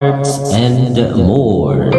and more.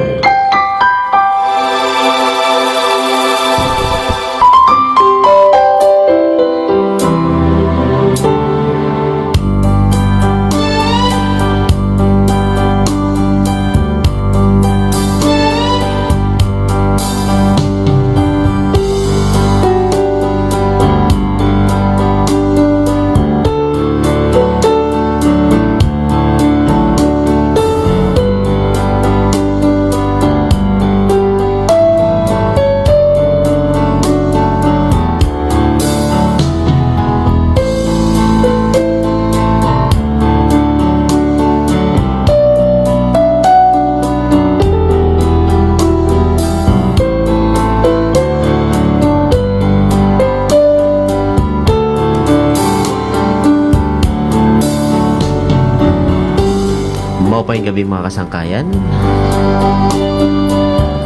Maupay gabi mga kasangkayan.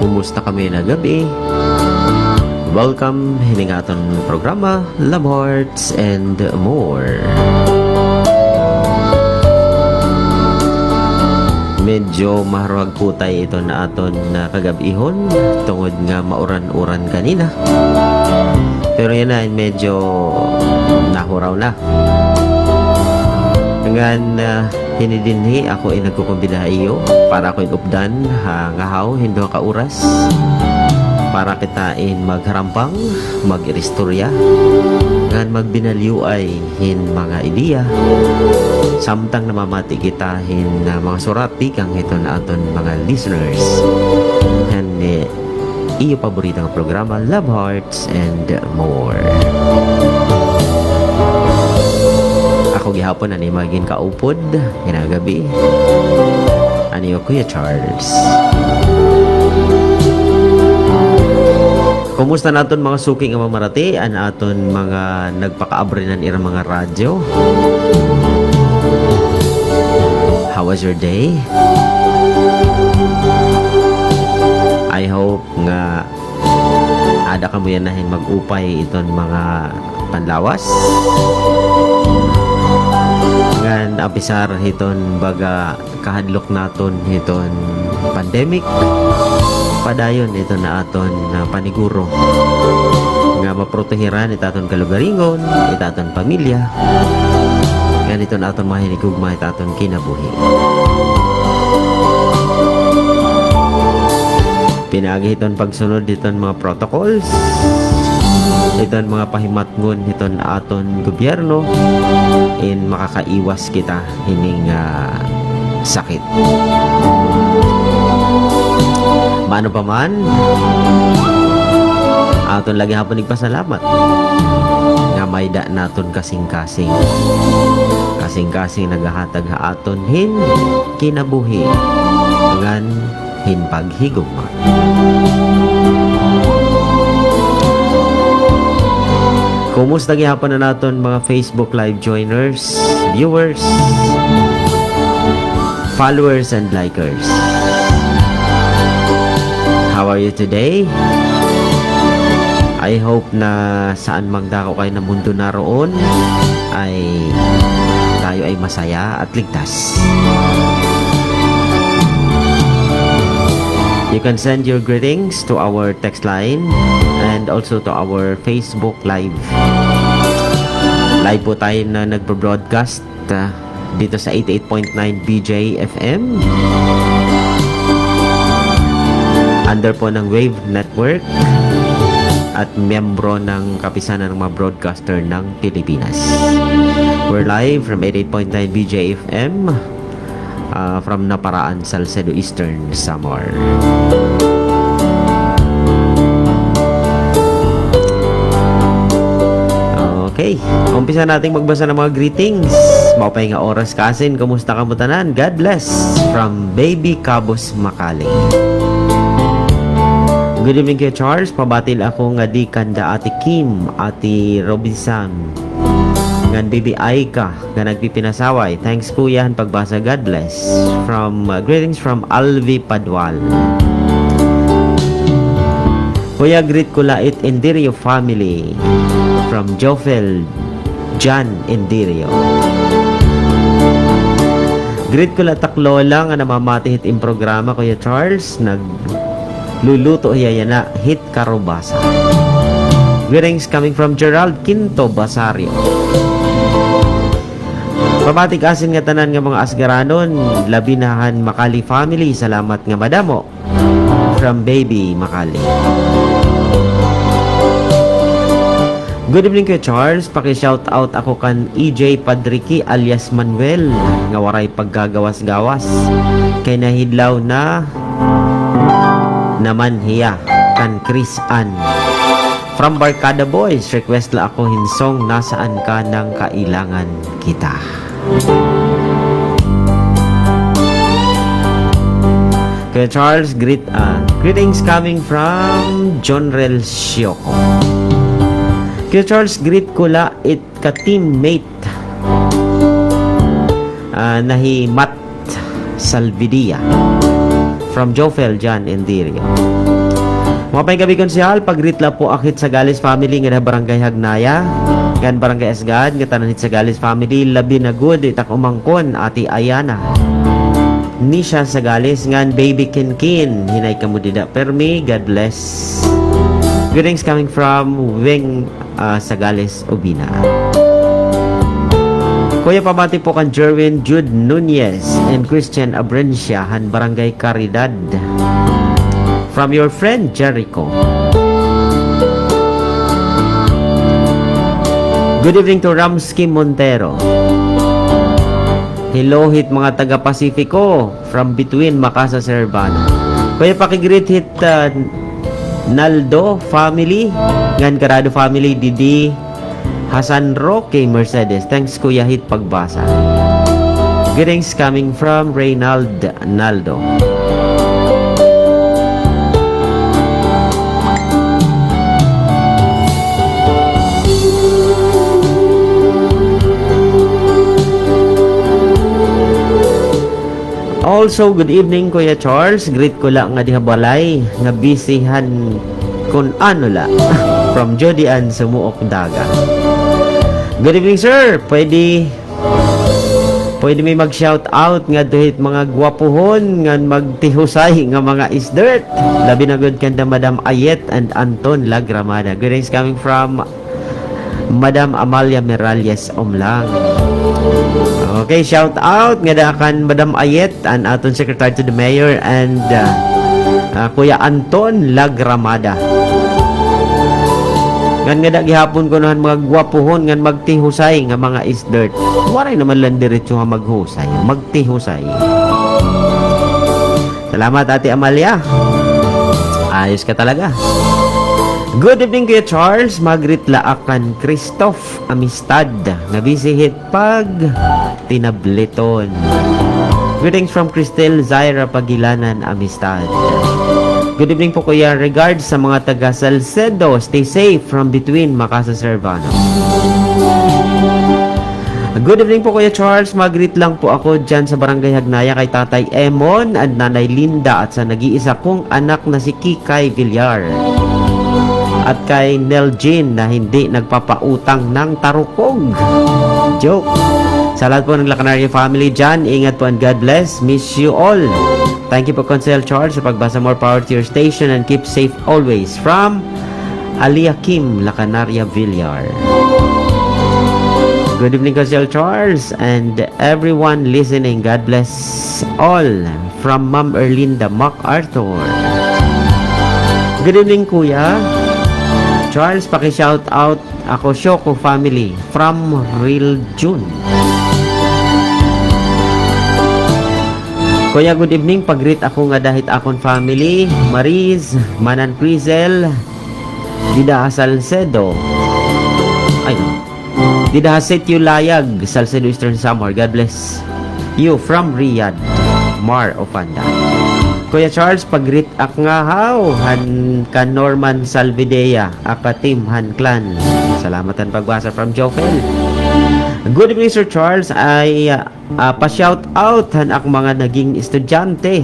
Kumusta kami na gabi? Welcome hining aton programa Love Hearts and More. Medyo maharag putay ito na aton na kagabihon tungod nga mauran-uran kanina. Pero yan na medyo nahuraw na. Ngan hinidinhi ako ay nagkukumbida iyo para ako inupdan ngahaw hindo ka oras para kitain magharampang mag-iristorya ngan magbinalyo ay hin mga ideya samtang namamati kita hin mga surati kang ito na aton mga listeners and iyo paboritang programa Love Hearts and More. Ako gihapon ani maging kaupod hinagabi ani Kuya Charles. Kumusta naton mga suking nga mamarati an aton mga nagpakaabrinan irang mga radyo? How was your day? I hope nga ada ka mo yan nahin mag-upay iton mga panlawas ngan apisar hiton baga kahadlok naton hiton pandemic padayon ito na aton paniguro nga maprotehiran itaton kalugaringon itaton pamilya ngan ito na aton mahinigugma itaton kinabuhi. Pinagi hiton pagsunod hiton mga protocols iton mga pahimatngon iton aton gobyerno in makakaiwas kita hining sakit. Maano pa man aton lagi hapon nagpasalamat nga mayda naton kasing-kasing nagahatag ha aton hin kinabuhi ngan hin paghigugma. Kumusta gihapon na naton mga Facebook live joiners, viewers, followers and likers. How are you today? I hope na saan magdako kayo na mundo naroon ay tayo ay masaya at ligtas. You can send your greetings to our text line and also to our Facebook Live. Live po tayo na nagpo-broadcast dito sa 88.9 BJ FM. Under po ng Wave Network at membro ng kapisanan ng mga broadcaster ng Pilipinas. We're live from 88.9 BJ FM. From Naparaan, Salcedo Eastern, Samar. Okay, umpisa nating magbasa ng mga greetings. Maupay nga oras kasin, kumusta ka mo tanan? God bless from Baby Cabos, Makali. Good evening kay Charles, pabatil ako nga di kanda Ate Kim, Ate Robinson ngan Bibi Aika nga nagpipinasaway. Thanks kuya han pagbasa. God bless. From greetings from Alvi Padwal. Kuya, greet ko lait Indirio family from Jofel Jan Indirio. Greet ko la taklola nga namamatihit in programa Kuya Charles. Nagluluto hiya na hit karubasa. Greetings coming from Gerald Quinto Basario. Pamatik asin nga tanan nga mga asgaranon, labinahan Makali family, salamat nga madamo. From Baby Makali. Good evening kay Charles, paki-shout out ako kan EJ Padriki alias Manuel nga waray paggagawas-gawas. Kay nahidlaw na naman hiya kan Chris Ann. From Barkada Boys, request la ako hinsong nasaan ka ng kailangan kita. Kaya Charles, greetings coming from John Rel Sioko. Kaya Charles, greet ko la it ka-teammate nahi Matt Salvidia from Jofel Jan Endirio. Mga panggabi konsihal, pag-greet la po akit sa Galis family nga na Barangay Hagnaya. Kan Barangay Asgad, nga tananit sa Galis family, labi na good, itak umangkon, ati Ayana. Nisha sa Galis, ngan baby Kinkin, hinay ka mo dida permi, God bless. Greetings coming from Wing sa Galis, Obina. Kuya pabati po kan Jerwin Jude Nunez and Christian Abrencia, han Barangay Caridad. From your friend Jericho. Good evening to Ramsky Montero. Hello hit mga taga Pacifico from between Macasa Servana. Kuya pakigreet hit Naldo family, ngan Carado family, Didi Hasan Roque Mercedes. Thanks kuya hit pagbasa. Greetings coming from Reynald Naldo. Also, good evening Kuya Charles. Greet ko lang nga dihabalay nga bisihan kun ano la from Jody Ann Sumuok Daga. Good evening sir. Pwede may mag-shout out nga duhit mga gwapuhon nga magtihusay nga mga isdirt. Labi na good kanda Madam Ayet and Anton Lagramada. Greetings coming from Madam Amalia Miralles Omlang. Okay, shout out nga dakan Madam Ayet and aton Secretary to the Mayor and Kuya Anton Lagramada. Ngan nga da gihapon ko nahan mga gwapuhon ngan magtihusay nga mga isdirt. Waray naman lang diretso nga maghusay, magtihusay. Salamat Ate Amalia. Ayos ka talaga. Good evening Kuya Charles, magrit laakan Christoph Amistad nga bisihit pag tinableton. Greetings from Cristel Zaira Pagilanan Amistad. Good evening po kuya, regards sa mga taga Salcedo, stay safe from between Macasa Servano. Good evening po kuya Charles, magrit lang po ako dyan sa Barangay Hagnaya kay Tatay Emon at Nanay Linda at sa nag-iisa kong anak na si Kikay Villar. At kay Neljin na hindi nagpapautang ng tarukog. Joke. Sa lahat po ng La Canaria family dyan, ingat po and God bless. Miss you all. Thank you po Consel Charles sa pagbasa. More power to your station and keep safe always. From Alia Kim, La Canaria Villar. Good evening Consel Charles and everyone listening. God bless all. From Ma'am Erlinda MacArthur. Good evening kuya Charles, paki-shout out ako Shoko family from Real June. Kuya, good evening. Pag-greet ako nga dahit akon family, Mariz, Manan Crizel, Dida Salcedo. Ay, Dida Setyo Layag, Salcedo Eastern Samar. God bless you from Riyadh, Mar Ofanda. Kuya Charles, pag-greet ak nga haw han kan Norman Salvidea akatim han clan. Salamatan pagbasa from Jofel. Good evening Sir Charles, ay pa-shout out han ak mga naging estudyante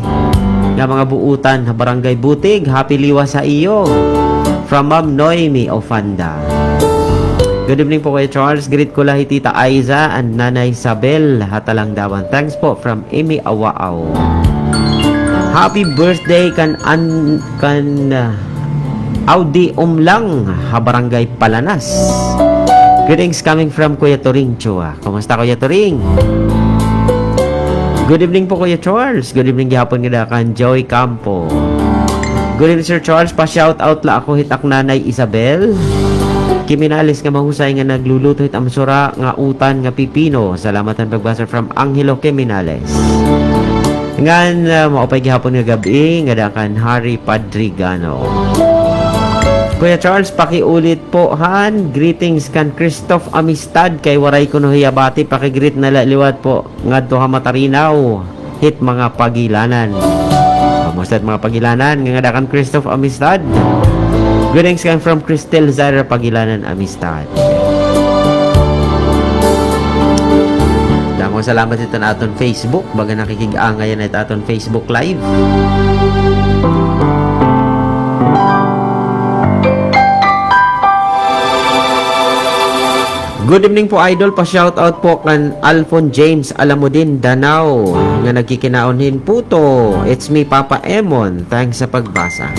nga mga buutan sa Barangay Butig. Happy liwa sa iyo from Ma'am Noemi Ofanda. Good evening po kay Charles. Greet ko lahi Tita Aiza and Nanay Isabel Hatalangdawan. Thanks po from Amy Awaaw. Happy birthday Audi Umlang Habarangay Palanas. Greetings coming from Kuya Turing Chua. Kumusta Kuya Turing? Good evening po Kuya Charles. Good evening gihapon nga kan Joy Campo. Good evening Sir Charles. Pa-shout out la ako hitak Nanay Isabel. Kiminalis nga mahusay nga nagluluto hit amsura nga utan nga pipino. Salamatan pagbasa from Angelo Kiminales. Ngan maupay gihapon nga gabi nga dakan Harry Padrigano. Kuya Charles, pakiulit po han. Greetings kan Christoph Amistad kay waray kuno hiyabati. Pakigreet na liwat po ngadto ha Matarinaw. Hit mga pagilanan. Kamusta mga pagilanan nga dakan Christoph Amistad. Greetings kan from Cristel Zara Pagilanan Amistad. Damo salamat ito na aton Facebook. Baga nakikig-angayan na ito aton Facebook Live. Good evening po idol, pa-shoutout po kan Alphon James Alamudin Danao nga nagkikinaonhin puto. It's me Papa Emon. Thanks sa pagbasa.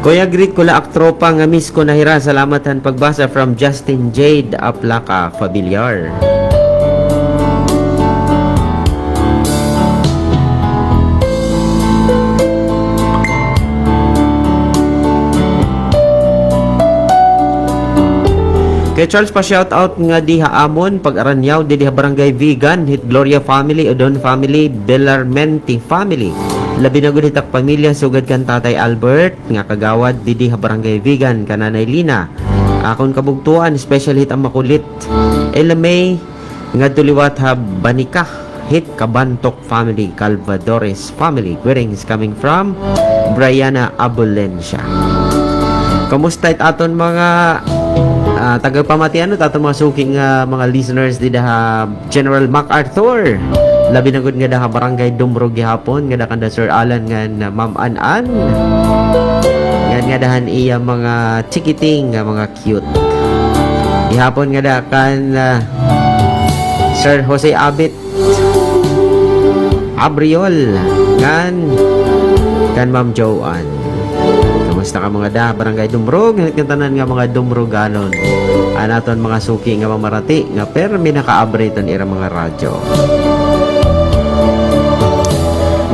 Kuya greet ko la aktropa nga miss ko nahira. Salamatan pagbasa from Justin Jade Aplaka Familiar. Kay Charles pa-shoutout nga diha amon pag-aranyaw diha barangay Vegan hit Gloria family, Odon family, Bellarmenti family. Labi na gud hitak pamilya sugad kan Tatay Albert nga kagawad diha barangay Vegan kananay Lina. Akon kabugtuan special hit ang makulit. Elamay nga tuliwat ha Banika hit Kabantok family, Calvadores family. Greetings coming from Brianna Abulencia. Kamusta it aton mga tagapamatian aton mga suking mga listeners di daha General MacArthur. Labi na gud nga daha barangay Dumrog gihapon nga kanda Sir Alan nga Ma'am Anan. Yan nga dahan iya mga chikiting nga mga cute. Gihapon nga da kan Sir Jose Abit Abriol ngan kan Ma'am Joanne. Kamusta ka mga da barangay Dumrog tanan nga mga Dumroganon anaton mga suki nga mamarati nga per minaka-abriton ira mga radyo.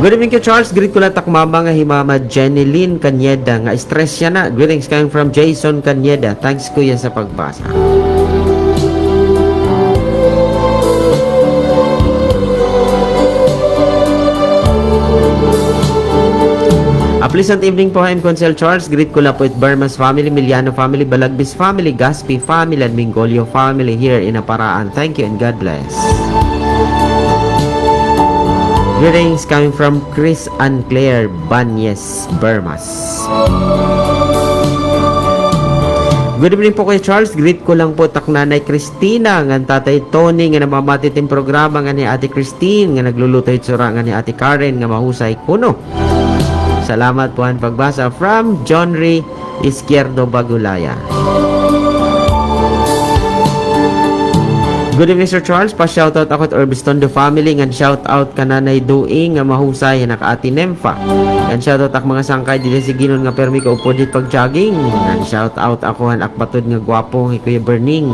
Good evening kay Charles. Greet ko latak mama nga himama Jeneline Canyeda nga stress siya na. Greetings coming from Jason Canyeda. Thanks kuya sa pagbasa. A pleasant evening po, I'm Consel Charles. Greet ko lang po with Burmas family, Miliano family, Balagbis family, Gaspi family, and Mingolio family here in Aparaan. Thank you and God bless. Greetings coming from Chris and Claire Banyes, Burmas. Good evening po kay Charles. Greet ko lang po tak Nanay Christina ng Tatay Tony nga namamati tim programa nga ni Ate Christine nga nagluluto itsura nga ni Ate Karen nga mahusay kuno. Salamat po ang pagbasa from John Ray Izquierdo Bagulaya. Good evening Sir Charles, pa-shoutout ako at Urbistondo family ngan shoutout ka Nanay Duing nga mahusay na ka Ate Nemfa. Ngan shoutout ak mga sangkay dili si Ginon nga permi ka upod dit pag-jogging. Ngan shoutout ako han akpatod nga gwapo nga Kuya Berning.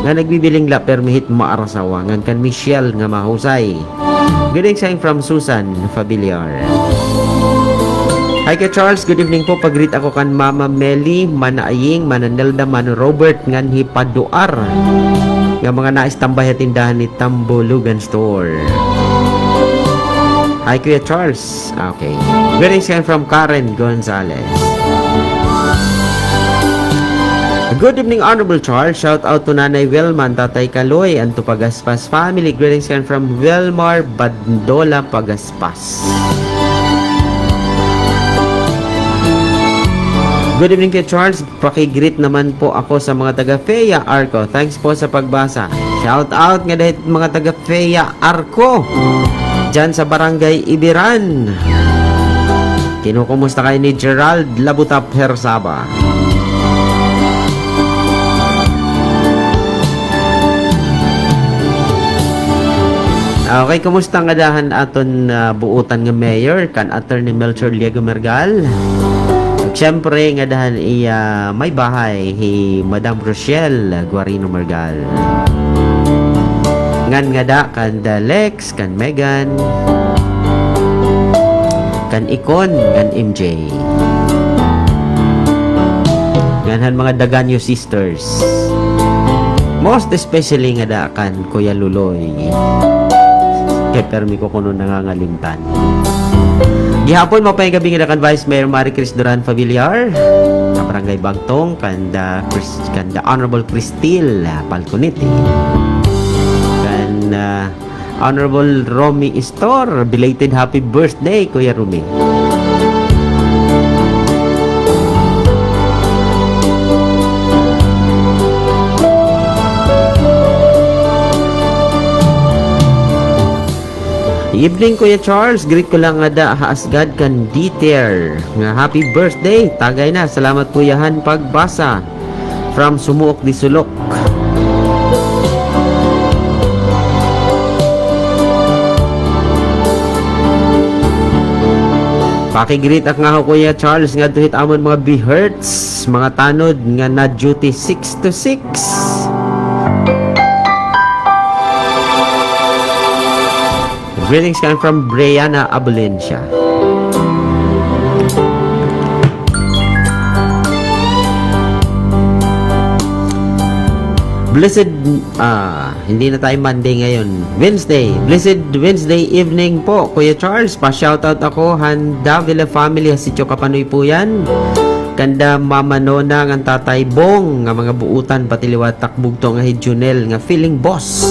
Nga nagbibiling la permi hit maarasawa ngan kan Michelle nga mahusay. Good evening from Susan Familiar. Hi kay Charles, good evening po. Pag-greet ako kan Mama Meli, Manaaying, Mananelda, Mano Robert, ngan Hipaduar. Nga mga naistambay at tindahan ni Tambulugan Store. Hi Kuya Charles. Okay. Greetings from Karen Gonzalez. Good evening Honorable Charles. Shout out to Nanay Wilman, Tatay Kaloy, and to Pagaspas family. Greetings from Wilmar Bandola, Pagaspas. Good evening kay Charles. Pakigreet naman po ako sa mga taga Feya Arco. Thanks po sa pagbasa. Shout out nga dahil mga taga Feya Arco dyan sa Barangay Ibiran. Kinukumusta kayo ni Gerald Labutap Hersaba. Okay, kumusta nga dahan aton buutan nga mayor kan Attorney Melchor Liego Mergal? Siyempre nga dahan iya may bahay hi Madam Rochelle Guarino Mergal. Ngan nga da kan Lex, kan Megan, kan Ikon, kan MJ. Nganhan mga Daganyo sisters. Most especially nga da kan Kuya Luloy. Kaya permi ko kuno nangangalimtan. Gihapon mo pa yung gabi nga kan Vice Mayor Marie Cris Duran Familiar sa Barangay Bagtong kanda Honorable Cristil Palconiti kan Honorable Romy Istor. Belated happy birthday Kuya Rumi. Evening Kuya Charles, greet ko lang nga da haasgad kan Dieter nga happy birthday. Tagay na, salamat Kuyahan pagbasa from Sumuok di Sulok. Pakigreet ak nga ho Kuya Charles nga duhit amon mga B-Hertz, mga tanod nga na duty 6 to 6. Greetings coming from Brianna Abulencia. Blessed, hindi na tayo Monday ngayon. Wednesday. Blessed Wednesday evening po, Kuya Charles. Pa-shoutout ako, Handa Villa Family, Hasityo Kapanoy po yan. Kanda Mama Nona, ng Tatay Bong, nga mga buutan, patiliwat takbugto nga Hidjunel, nga feeling boss.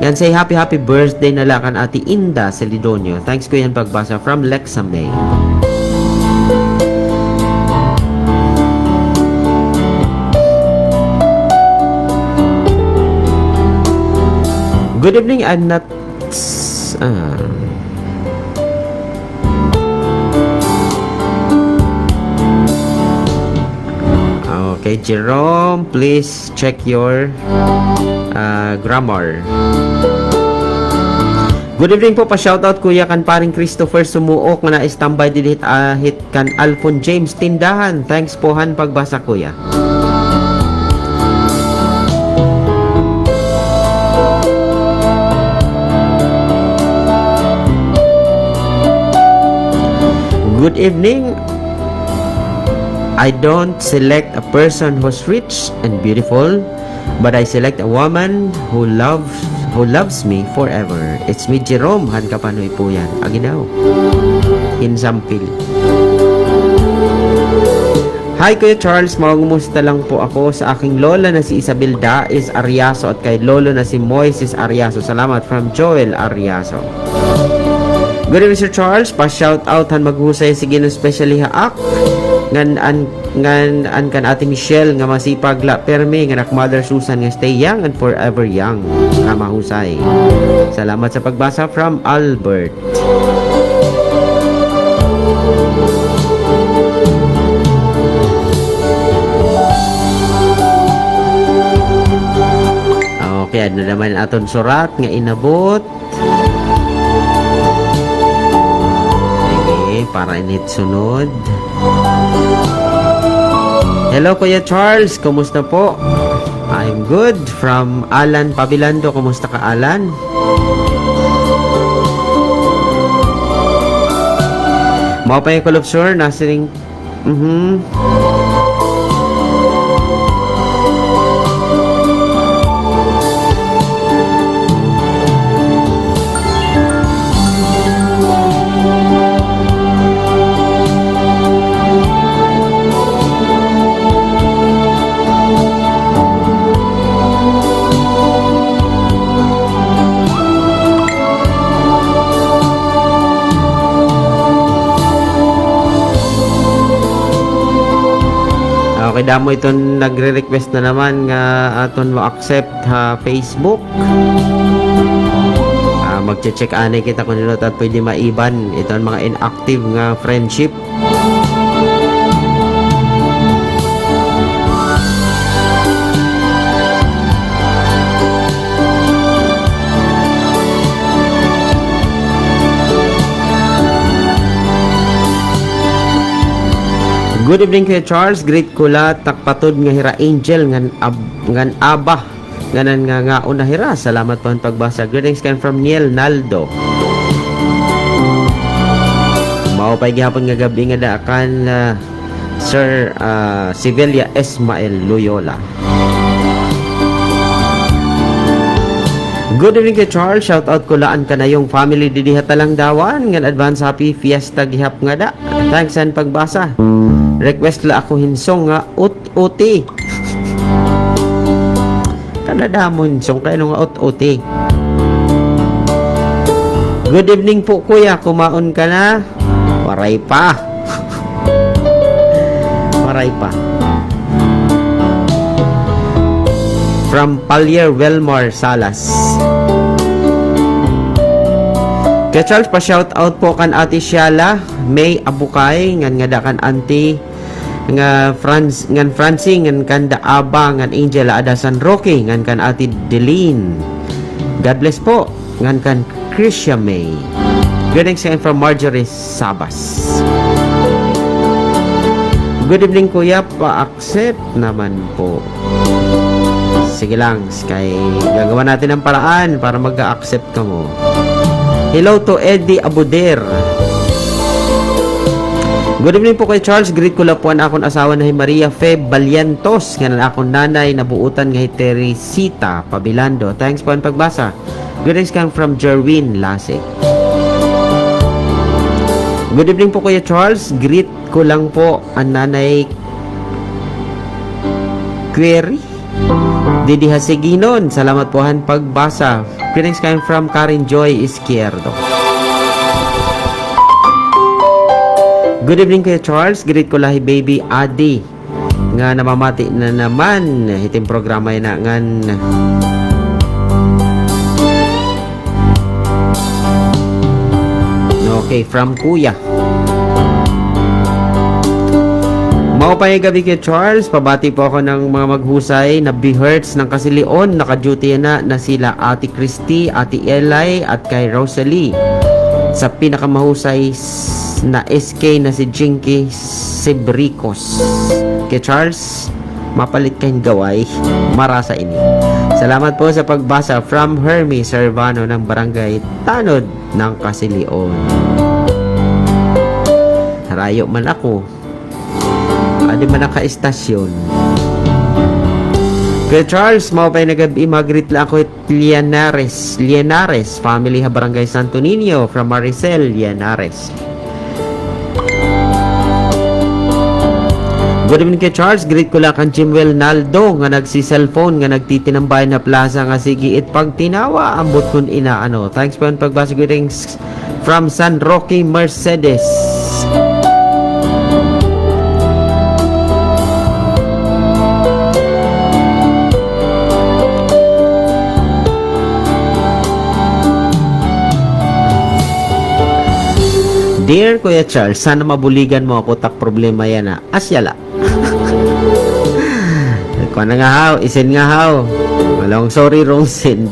Yan, say happy birthday na lang kan Ate Inda Celidonio. Thanks ko yan pagbasa from Lexamay. Good evening, I'm not okay, Jerome, please check your grammar. Good evening po, pa-shoutout Kuya kan paring Christopher Sumuok nga na-standby dili hit kan Alphon James Tindahan. Thanks po han pagbasa Kuya. Good evening. I don't select a person who's rich and beautiful, but I select a woman who loves me forever. It's me, Jerome. Han kapanoy po yan. Aginaw. Hinsampil. Hi, Kuya Charles. Magumusta lang po ako sa aking lola na si Isabel Daiz Ariaso at kay lolo na si Moises Ariaso. Salamat from Joel Ariaso. Good evening, Sir Charles. Pa-shout out han maghusay sige no especially haak. Ngan kan Ate Michelle nga masipag la permi nga nak Mother Susan nga stay young and forever young nga mahusay. Salamat sa pagbasa from Albert. Okay, ano naman aton surat nga inabot. Okay, para init sunod. Hello Kuya Charles, kumusta po? I'm good. From Alan Pabilando, kumusta ka Alan? Mao pa yung kulupsur, nasiring Okay, damo iton nagre-request na naman nga aton mo accept ha Facebook. Magche-check anay kita kung nino at pwede maiban iton mga inactive nga friendship. Good evening Kuya Charles, great kula takpatod nga hira angel ngan aba nganan nga una hira. Salamat po ang pagbasa. Greetings came from Niel Naldo. Mao pay gihapon nga gabi nga daakan Sir Sivelia Esmael Loyola. Good evening kay Charles, shout out ko laan ka na yung family didiha talang dawan ngan advance happy fiesta gihap nga da. Thanks and pagbasa. Request la ako hinsong nga uti. Kanada mo hinsong kaya nga uti. Good evening po kuya, kumaon ka na? Waray pa. Waray pa. From Pallier Welmar Salas. Kaya Charles, pa-shout out po kan Ate Shiala May Abukay ngan nga dakan auntie nga Francie ngan kanda Aba ngan Angela Ada San Roque ngan kan Ate Deline. God bless po ngan kan Krisha May. Greetings from Marjorie Sabas. Good evening kuya, pa-accept naman po. Sige lang, kay gagawa natin ang paraan para mag-accept ka mo. Hello to Eddie Abuder. Good evening po kay Charles. Greet ko lang po ang akong asawa na Maria Feb Baliantos. Nga na akong nanay na buutan nga Teresita Pabilando. Thanks po ang pagbasa. Greetings come from Jerwin Lasik. Good evening po kuya Charles. Greet ko lang po ang nanay Query Didi Hasiginon. Salamat po ang pagbasa. Greetings coming from Karen Joy Izquierdo. Good evening kuya Charles. Greet ko lahi baby Adi nga namamati na naman hitim programa na ngan okay from kuya. Mao pa yung gabi kay Charles, pabati po ako ng mga maghusay na B-Hertz ng Kasilion. Naka-duty na sila Ate Christy, Ate Eli at kay Rosalie. Sa pinakamahusay na SK na si Jinky Sebricos. Kay Charles, mapalit kayong gaway, marasa ini. Salamat po sa pagbasa from Hermie Servano ng Barangay Tanod ng Kasilion. Harayo man ako. Adi man naka-estasyon. Kay Charles, mau pa nagabi magrit lang ako Lianares family ha Barangay Santo Niño from Maricel Lianares. Good evening kay Charles, greet ko lang kang Jimwell Naldo nga nagsi-cellphone nga nagtitinambay na plaza nga sige it pagtinawa ambot kun inaano. Thanks po ang pagbasa. Greetings from San Roque Mercedes. Dear Kuya Charles, sana mabuligan mo ako tak problema yan na asyala. Kuha na nga haw, isin nga haw. Walang sorry, wrong send.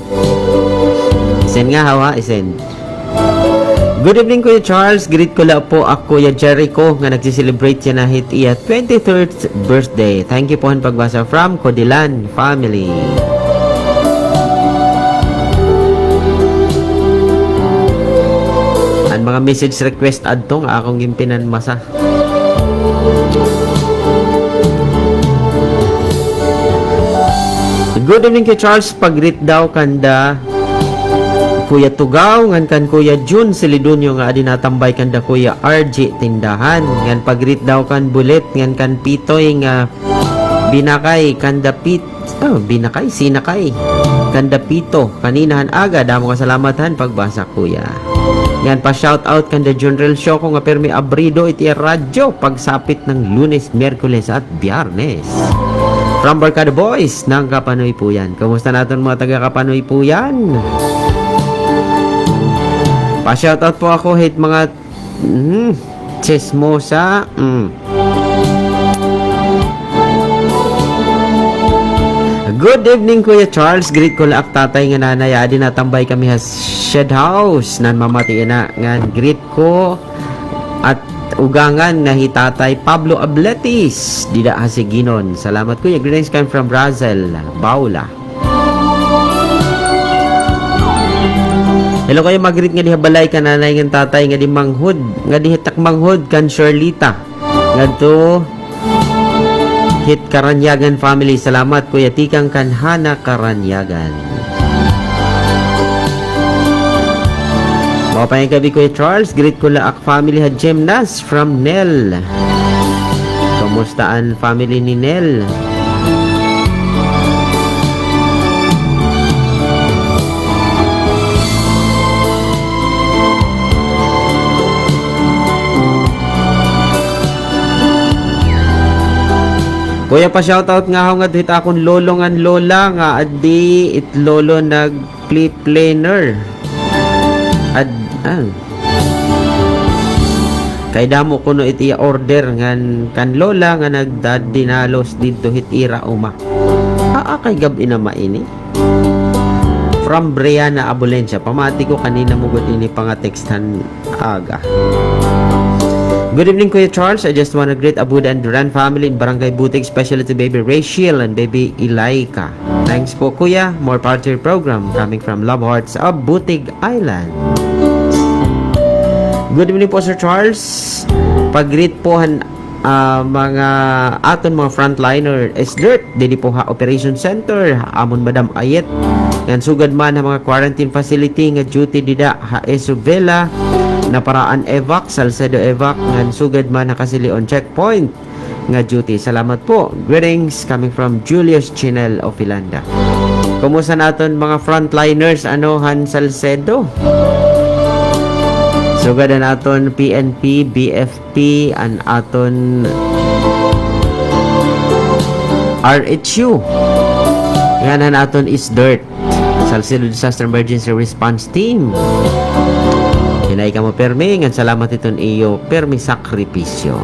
Isin nga haw ha, isin. Good evening Kuya Charles, greet ko lang po ako Kuya Jericho nga nagsiselebrate yan na hit iya 23rd birthday. Thank you po ang pagbasa from Codilan family. Mga message request adtong akong gimpinan masa. Good evening kay Charles, pag-greet daw kanda Kuya Tugaw ngan kan Kuya Jun Silidunyo nga adi natambay kanda Kuya RJ tindahan ngan pag-greet daw kan Bulet ngan kan Pitoy nga binakay kanda binakay sinakay kanda Pito kaninahan aga damo ka salamatan pagbasa kuya. Yan pa shoutout kan the General Show ko nga permi abrido iti radyo pagsapit ng Lunes, Miyerkules at Biyernes. From Barkada Boys ng Kapanoy po yan. Kamusta natin mga taga Kapanoy po yan? Pa shoutout po ako hit mga chismosa. Good evening Kuya Charles, greet ko laak tatay nga nanay adi natambay kami ha shed house nan mamati na ngan greet ko at ugangan nga hitatay Pablo Abletis dida hasiginon. Salamat Kuya, greetings come from Brazil, Baula. Hello kayo magrit nga dihabalay ka nanay nga tatay nga di manghud nga dihitak manghud kan Shirlita ngadto hit Karanyagan family. Salamat Kuya Tikang Kanhana Karanyagan. Mapayang gabi Kuya Charles, greet ko laak family ha Gymnas from Nel. Kamustaan family ni Nel? Kuya pa shoutout nga ako nga dito akong lolo nga lola nga adi it lolo nag planer kay damo kuno iti order ngan kan lola nga nagdadinalos dito hit ira uma kay gabi na maini from Brianna Abulencia. Pamati ko kanina mo gud ini pangatextan aga. Good evening Kuya Charles, I just want to greet Abuda and Duran family in Barangay Butig, especially to baby Rachel and baby Ilaika. Thanks po Kuya, more power to your program coming from Love Hearts of Butig Island. Good evening po Sir Charles, pag-greet po mga aton mga frontliner is dirt dili po ha operation center amon Madam Ayet ngan sugad man ha mga quarantine facility nga duty dida ha Esuvela na paraan evac, Salcedo evac ngan sugad man nakasili on checkpoint nga duty. Salamat po. Greetings coming from Julius Chinel of Ilanda. Kumusta naton mga frontliners han Salcedo? Sugad na naton PNP, BFP an aton RHU. Nga naton is dirt. Salcedo Disaster Emergency Response Team. Hinay ka mo permi, ngan salamat iton iyo permi sakripisyo.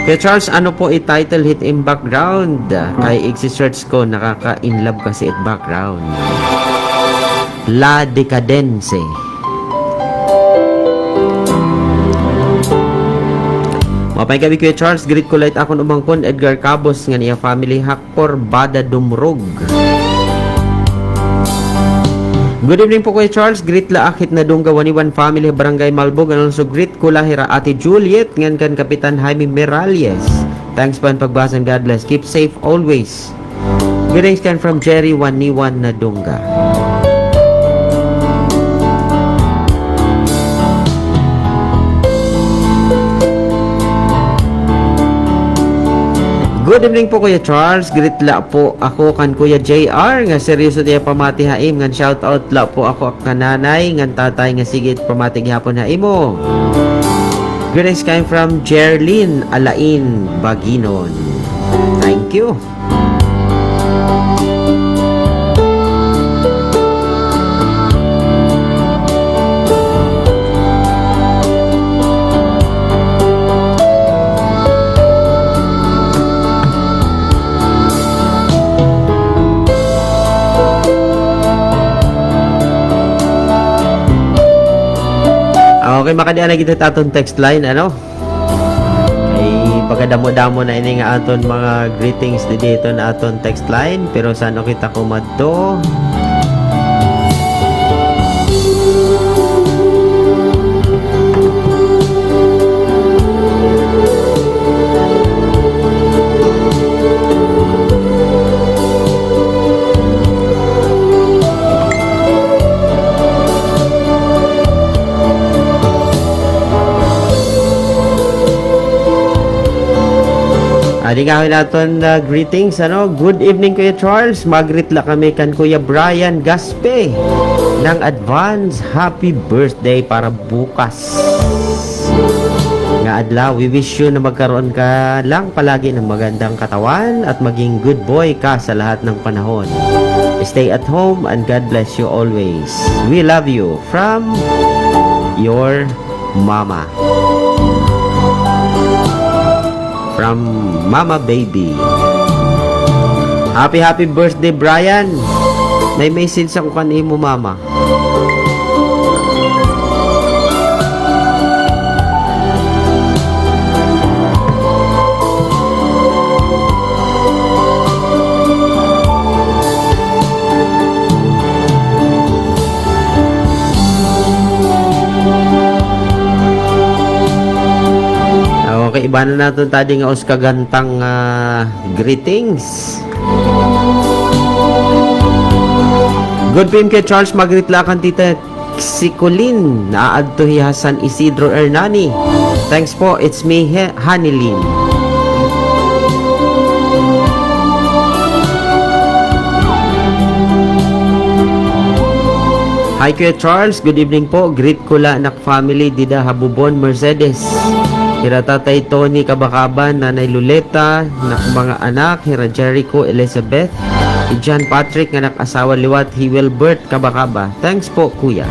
Kaya Charles, ano po i-title hit in background? Kay i-search ko, nakaka-inlove kasi it background. La Decadense. Mapay gabi Kuya Charles, greet ko light akong umangkon Edgar Cabos nga niya family Hakor Bada Dumrog. Good evening po Kuya Charles, greet la akit na dungga waniwan family Barangay Malbog and also greet ko lahira Ate Juliet ngan kan Kapitan Jaime Merales. Thanks po ang pagbasa, God bless, keep safe always. Greetings can from Jerry Waniwan na dungga. Good evening po Kuya Charles, greet la po ako kan Kuya JR nga seryoso diya pamati haim ngan shout out la po ako kananay ngan tatay nga sigit pamati gihapon haimo. Greetings came from Jerlyn Alain Baginon. Thank you. Okay, makadian lagi kita aton text line ay pagkadamo-damo na ini nga aton mga greetings dito na aton text line pero saan kita kumadto. Adi nga naton greetings, good evening Kuya Charles. Magrit la kami kan Kuya Brian Gaspe ng advance happy birthday para bukas. Nga adlaw, we wish you na magkaroon ka lang palagi ng magandang katawan at maging good boy ka sa lahat ng panahon. Stay at home and God bless you always. We love you from your mama. From Mama Baby. Happy birthday Brian. May message ako kanimo mama. Okay, iba na natin tadi nga kagantang greetings. Good PM kay Charles Magritlakan tita Sikulin na adtuhi San Isidro Hernani. Thanks po, it's me Hanilin. Hi Kuya Charles, good evening po. Greet ko la anak family Dida Habubon Mercedes. Hira Tatay Tony Kabakaban, Nanay Luleta, mga anak, Hira Jericho Elizabeth, John Patrick, anak asawa liwat, Wilbert Kabakaba. Thanks po, Kuya.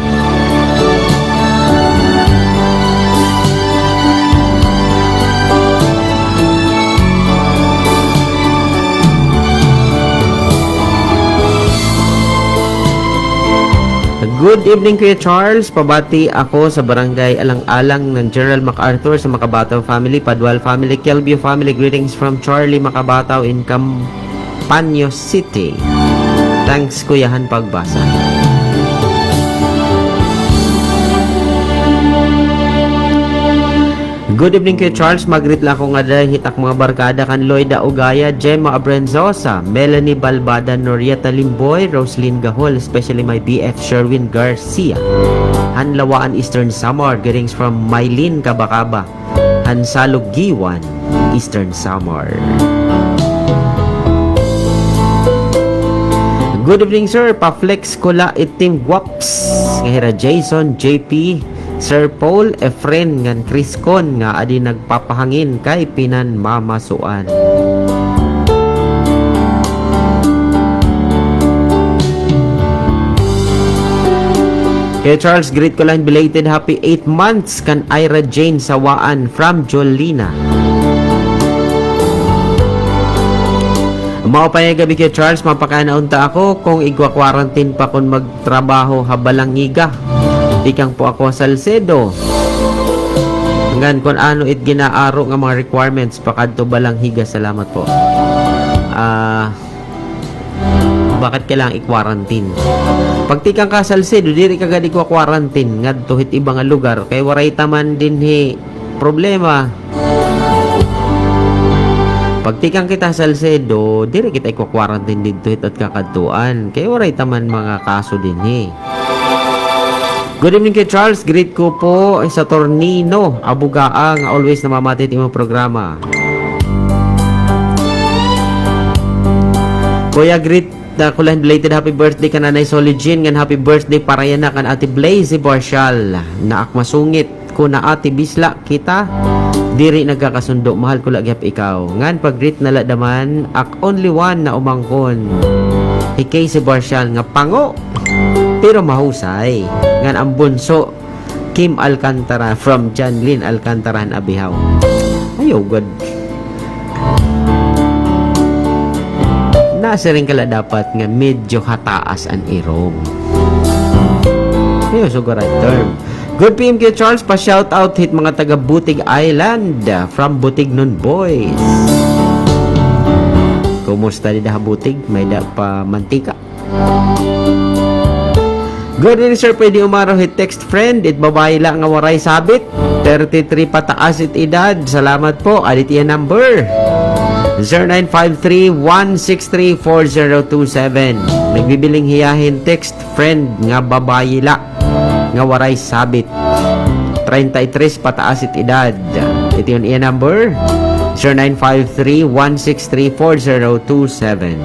Good evening Kuya Charles, pabati ako sa barangay Alang-Alang ng General MacArthur sa Makabataw family, Padwal family, Kelvio family. Greetings from Charlie Makabataw in Campanyo City. Thanks Kuyahan pagbasa. Good evening kay Charles, magrit lang ako nga dahil hitak mga barkada kan Loida Ugaya, Gemma Abrenzosa, Melanie Balbada, Norieta Limboy, Roslyn Gahol, especially my BF Sherwin Garcia, Hanlawaan Eastern Samar. Greetings from Mylene Kabakaba, Hansalog Giwan, Eastern Samar. Good evening sir, pa-flex ko la itim waps ngahira Jason, JP, Sir Paul, Efren, ngan Chris Con nga adi nagpapahangin kay Pinan Mamasuan. Kay Charles, greet ko lang belated happy 8 months kan Ira Jane Sawaan from Jolina. Mao pa gabi kay Charles, mapakanaunta ako kung igwa-quarantine pa kung magtrabaho habalang ngiga. Ikang po ako Salcedo. Hanggang kung ano it ginaaro nga mga requirements pakadto balang higa. Salamat po. Bakit kailangang i-quarantine? Pag tikang ka Salcedo, diri ka gadi ko quarantine ngadto hit ibang lugar kay waray taman din problema. Pag tikang kita Salcedo, diri kita i-quarantine dito hit at kakadtuan kay waray taman mga kaso din Good evening kay Charles, greet ko po sa Tornino, Abugaang, always namamatit imong programa. Kuya, greet na kulang belated happy birthday ka Nanay Soligin, ngan happy birthday para yan na kan Ate Blazy Barshal, na akmasungit ko na Ate Bisla kita, diri nagkakasundo, mahal ko lagyap ikaw. Ngan pag-greet na ladaman, ak only one na umangkon. Hikay si Barshal nga pango, pero mahusay. Ngan ang bunso Kim Alcantara from John Lynn Alcantara Abihaw. Ayaw god. Nasa rin kala dapat nga medyo hataas ang irong. Ayaw so right term. Good PM kay Charles, pa shout out hit mga taga Butig Island from Butignon Boys. Kumusta di da Butig? May da pa mantika. Good evening sir, pwede umaraw hit text friend it babae lang nga waray sabit 33 pataas it edad. Salamat po. Adit yan number 0953-163-4027. Nagbibiling hiyahin text friend nga babae la nga waray sabit 33 pataas it edad. Ito yun iya number 0953-163-4027.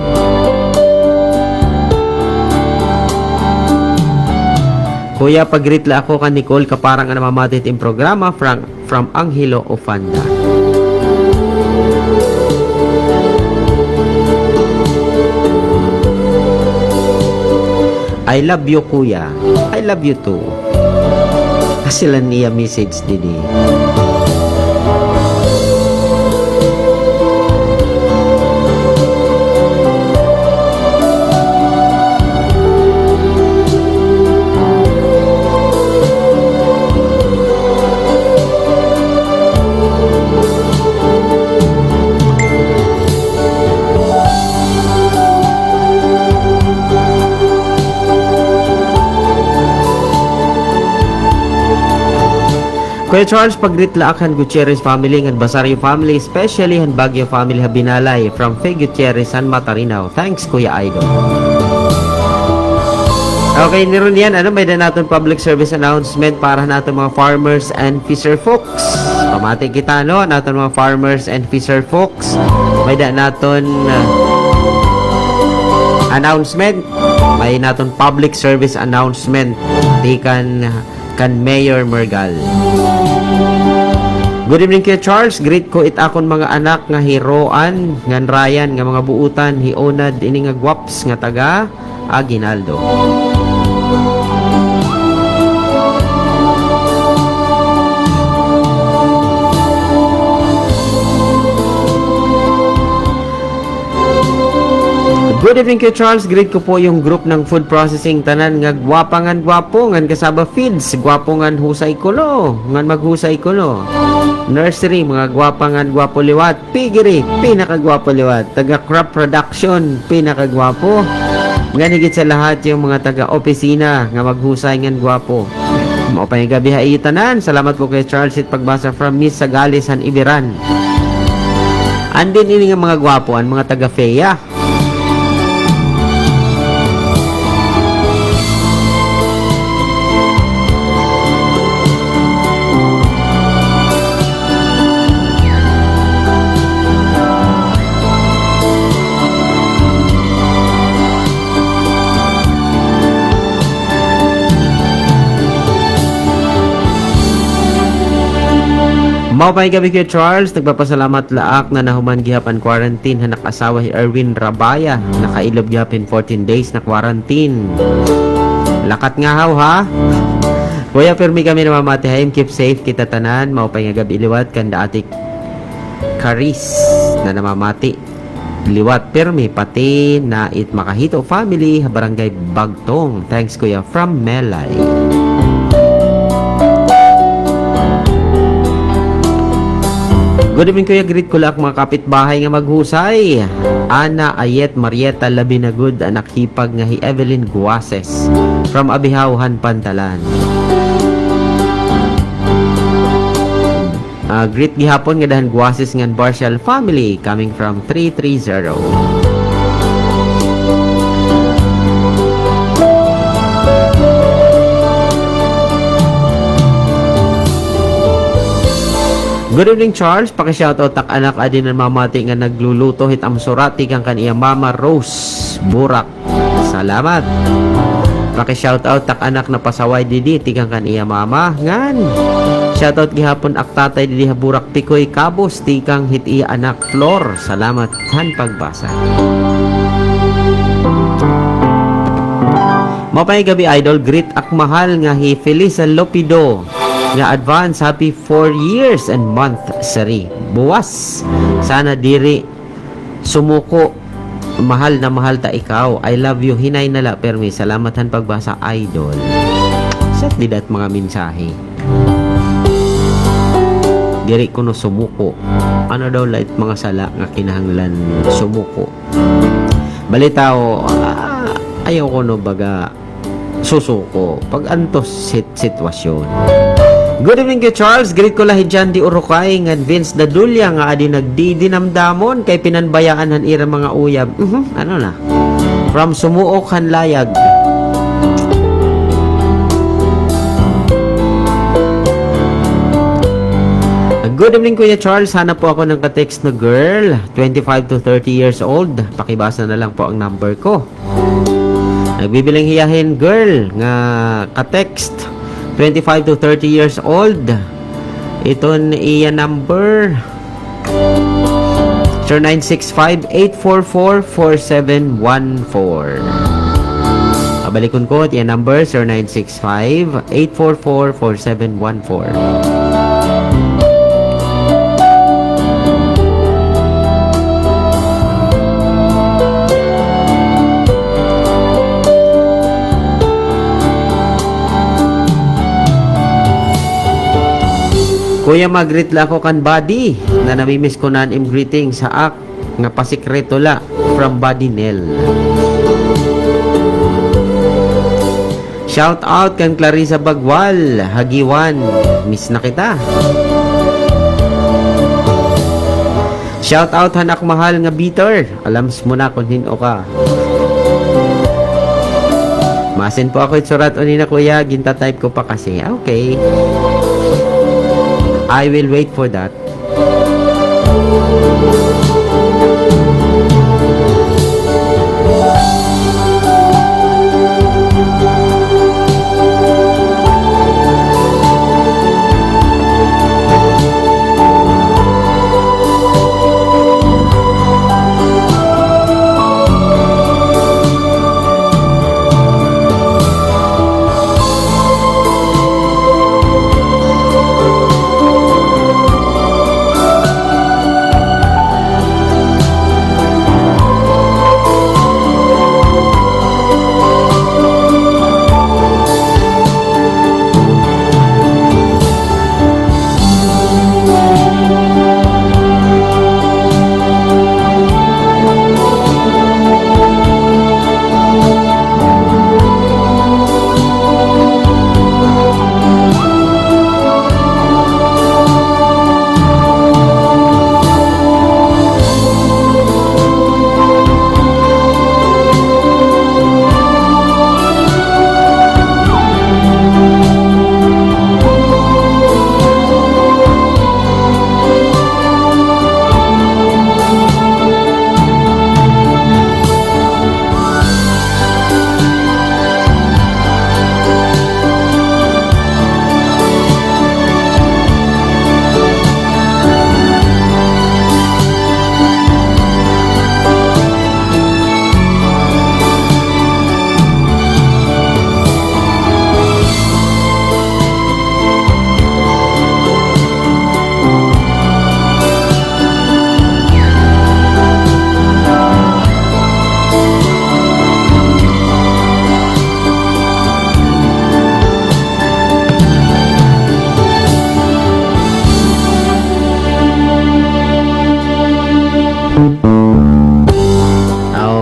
Kuya, pagritla ako ka Nicole kaparang ang namamatit in programa from Angelo Ofanda. I love you, kuya. I love you too. Kasi lang niya message didi. Kuya Charles, pagritla akan Gutierrez family ng Basario family, especially han Baguio family Habinalay from Fe Gutierrez, San Matarinao. Thanks, Kuya Idol. Okay, niron yan. May na natin public service announcement para natin mga farmers and fisher folks. Pamati kita, no? Natin mga farmers and fisher folks. May da natin announcement. May natin public service announcement. Di kan Mayor Mergal. Good evening kay Charles. Greet ko it akon mga anak nga hiroan, ngan Ryan nga mga buutan, hiunad ini nga gwaps nga taga Aguinaldo. Good evening kay Charles. Greet ko po yung group ng food processing tanan nga gwapangan gwapo ngan kasaba feeds gwapo ngan husay kulo ngan maghusay kulo. Nursery mga gwapangan gwapo liwat. Piggery pinakagwapo liwat. Taga crop production pinakagwapo. Ngan higit sa lahat yung mga taga opisina nga maghusay ngan gwapo. Mao pa yung gabi hay tanan. Salamat po kay Charles it pagbasa from Miss Sagales han Ibiran. Andin ini nga mga gwapo an mga taga FEA. Mao pay gabi kay Charles, nagpapasalamat laak na nahuman gihapan quarantine hanak asawa si Erwin Rabaya, nakailob gihapon 14 days na quarantine. Lakat nga haw ha. Kuya permi kami na mamatihaim, keep safe kita tanan. Mao pay nga gabi liwat kanda atik Karis na namamati. Liwat permi pati na it Makahito family, barangay Bagtong. Thanks kuya from Melay. Good evening kuya, greet ko lang mga kapitbahay nga maghusay. Ana Ayet Marieta Labinagud, anak hipag nga hi Evelyn Guases from Abihauhan, Pantalan. Greet gihapon nga dahan Guases ngan Barcial family coming from 330. Good evening Charles, paki-shoutout tak anak adin ng mamati nga nagluluto hit amsurati kang kaniya Mama Rose Burak. Salamat. Paki-shoutout tak anak na pasaway didi tikang kaniya mama ngan. Shoutout gihapon ak tatay didi Burak Pikoy Kabos tikang hit iya anak Flor. Salamat han pagbasa. Mapay gabi idol, greet ak mahal nga hi Felisa Lopido nga advance happy 4 years and month sari. Buwas sana diri sumuko, mahal na mahal ta ikaw. I love you hinay nala permi. Salamatan pagbasa idol. Set didat mga mensahe. Diri kuno sumuko. Ano daw light mga sala nga kinahanglan sumuko. Balitaw ayaw ko no baga susuko pag antos sitwasyon. Good evening kay Charles, greet ko lahi dyan di Urukay nga Vince Dadulya nga adi nagdidinamdamon kay pinanbayaan han ira mga uyab. Ano na? From Sumuok han Layag. Good evening, Kuya Charles. Hanap po ako ng ka-text na girl, 25 to 30 years old. Pakibasa na lang po ang number ko. Nagbibiling hiyahin girl nga ka-text, 25 to 30 years old. Ito iya number 0965-844-4714. Pabalikon ko, iya number 0965-844-4714. Kuya, mag-greet la ko kan body na namimiss ko na im greeting sa ak nga pasikreto la from Body Nel. Shout out kan Clarissa Bagwal, Hagiwan, miss na kita. Shout out hanak mahal nga bitter, alams mo na kung hino ka. Masin po ako itsurat o na kuya, ginta type ko pa kasi. Okay, I will wait for that.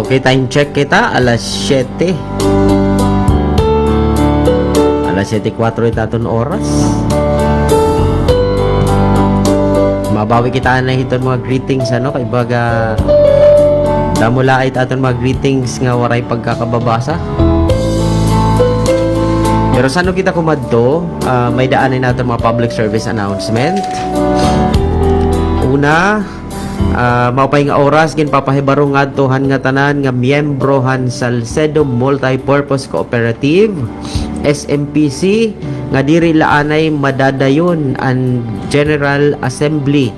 Okay, time check kita, alas 7. Alas 7:04 itaton oras. Mabawi kita na hiton mga greetings ano kay baga damula ay aton mga greetings nga waray pagkakababasa. Pero sano kita kumadto, may daanin natin mga public service announcement. Una, maupay nga oras gin papahibaro ngadtohan nga tanan nga miyembro han Salcedo Multipurpose Cooperative SMPC nga diri laanay madadayon ang General Assembly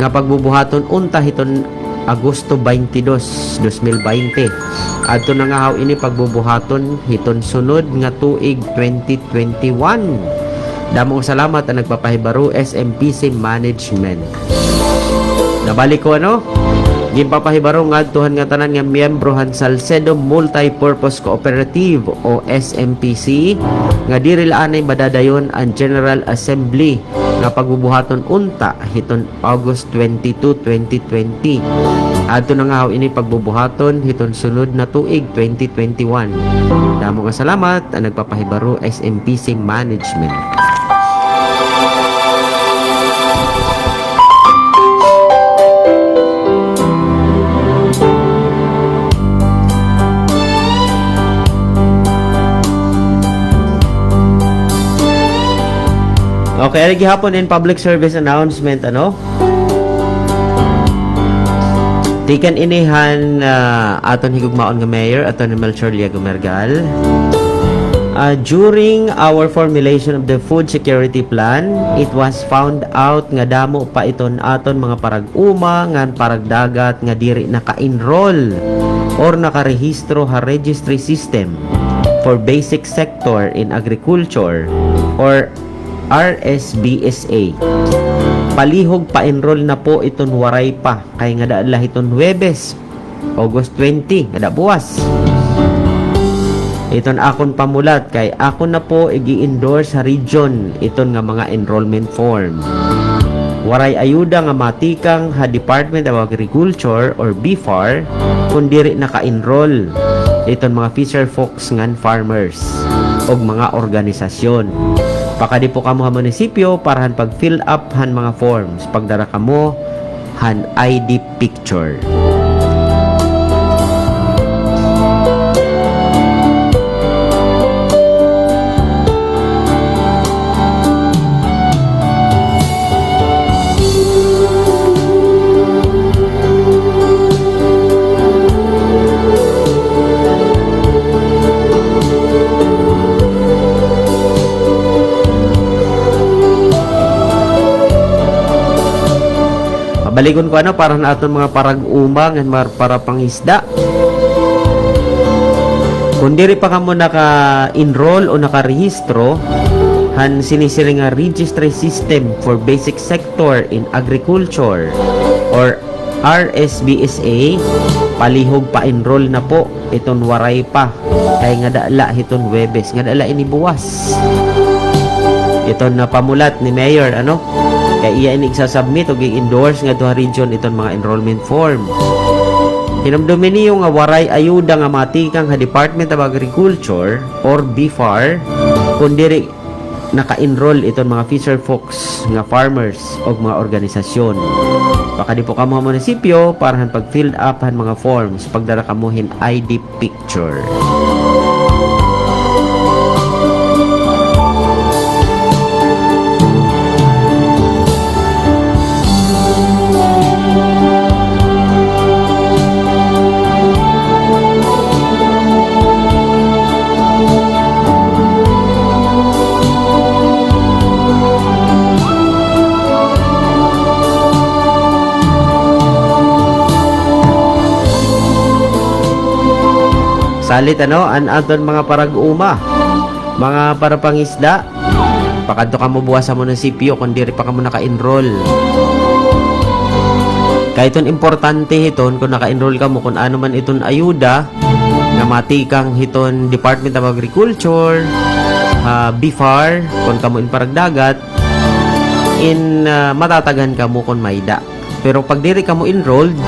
nga pagbubuhaton unta hiton Agosto 22, 2020. Adto na nga haw ini pagbubuhaton hiton sunod nga tuig 2021. Damong salamat ang nagpapahibaro SMPC Management. Nabalik ko ano? Gimpapahibaro ngadtuhan nga tanan nga miyembro han Salcedo Multipurpose Cooperative o SMPC nga diri laanay madadayon ang General Assembly nga pagbubuhaton unta hiton August 22, 2020. Adto na nga ini pagbubuhaton hiton sunod na tuig 2021. Damo nga salamat ang nagpapahibaro SMPC Management. Okay, gihapon in public service announcement ano. Tikan inihan aton higugmaon nga mayor aton ni Melchor Liago Mergal. During our formulation of the food security plan, it was found out nga damo pa iton aton mga parag-uma ngan paragdagat nga diri naka-enroll or nakarehistro ha registry system for basic sector in agriculture or RSBSA. Palihog pa-enroll na po iton waray pa kay nga daala iton Huwebes, August 20 nga da buwas. Iton akon pamulat kay ako na po igi-endorse sa region iton nga mga enrollment form. Waray ayuda nga matikang ha Department of Agriculture or BFAR kung diri naka-enroll iton mga fisher folks ngan farmers og mga organisasyon. Pakadi po kamo ha munisipyo para han pag-fill up han mga forms. Pagdara kamo han ID picture. Baligon ko ano para na aton mga parag-uma ngan para pangisda. Kung diri pa kamo naka-enroll o naka-rehistro han sinisiri nga registry system for basic sector in agriculture or RSBSA, palihog pa-enroll na po iton waray pa kay nga dala hiton Huwebes nga dala ini buwas. Iton na pamulat ni Mayor ano kay iya ini isasubmit o i-endorse nga duha region iton mga enrollment form. Hinumdumin niyo nga waray ayuda nga matikang ha Department of Agriculture or BFAR kung diri naka-enroll iton mga fisher folks nga farmers o mga organisasyon. Baka di po kamo munisipyo para han pag-fill up han mga forms pagdara kamuhin ID picture. Salit ano an aton mga parag-uma, mga parapangisda. Pakadto kamo buwas sa munisipyo kung diri pa kamo naka-enroll. Kay iton importante hiton kung naka-enroll kamo kung ano man iton ayuda nga matikang hiton Department of Agriculture, BFAR kung kamo in paragdagat matatagan kamo kung mayda. Pero pag diri kamo enrolled,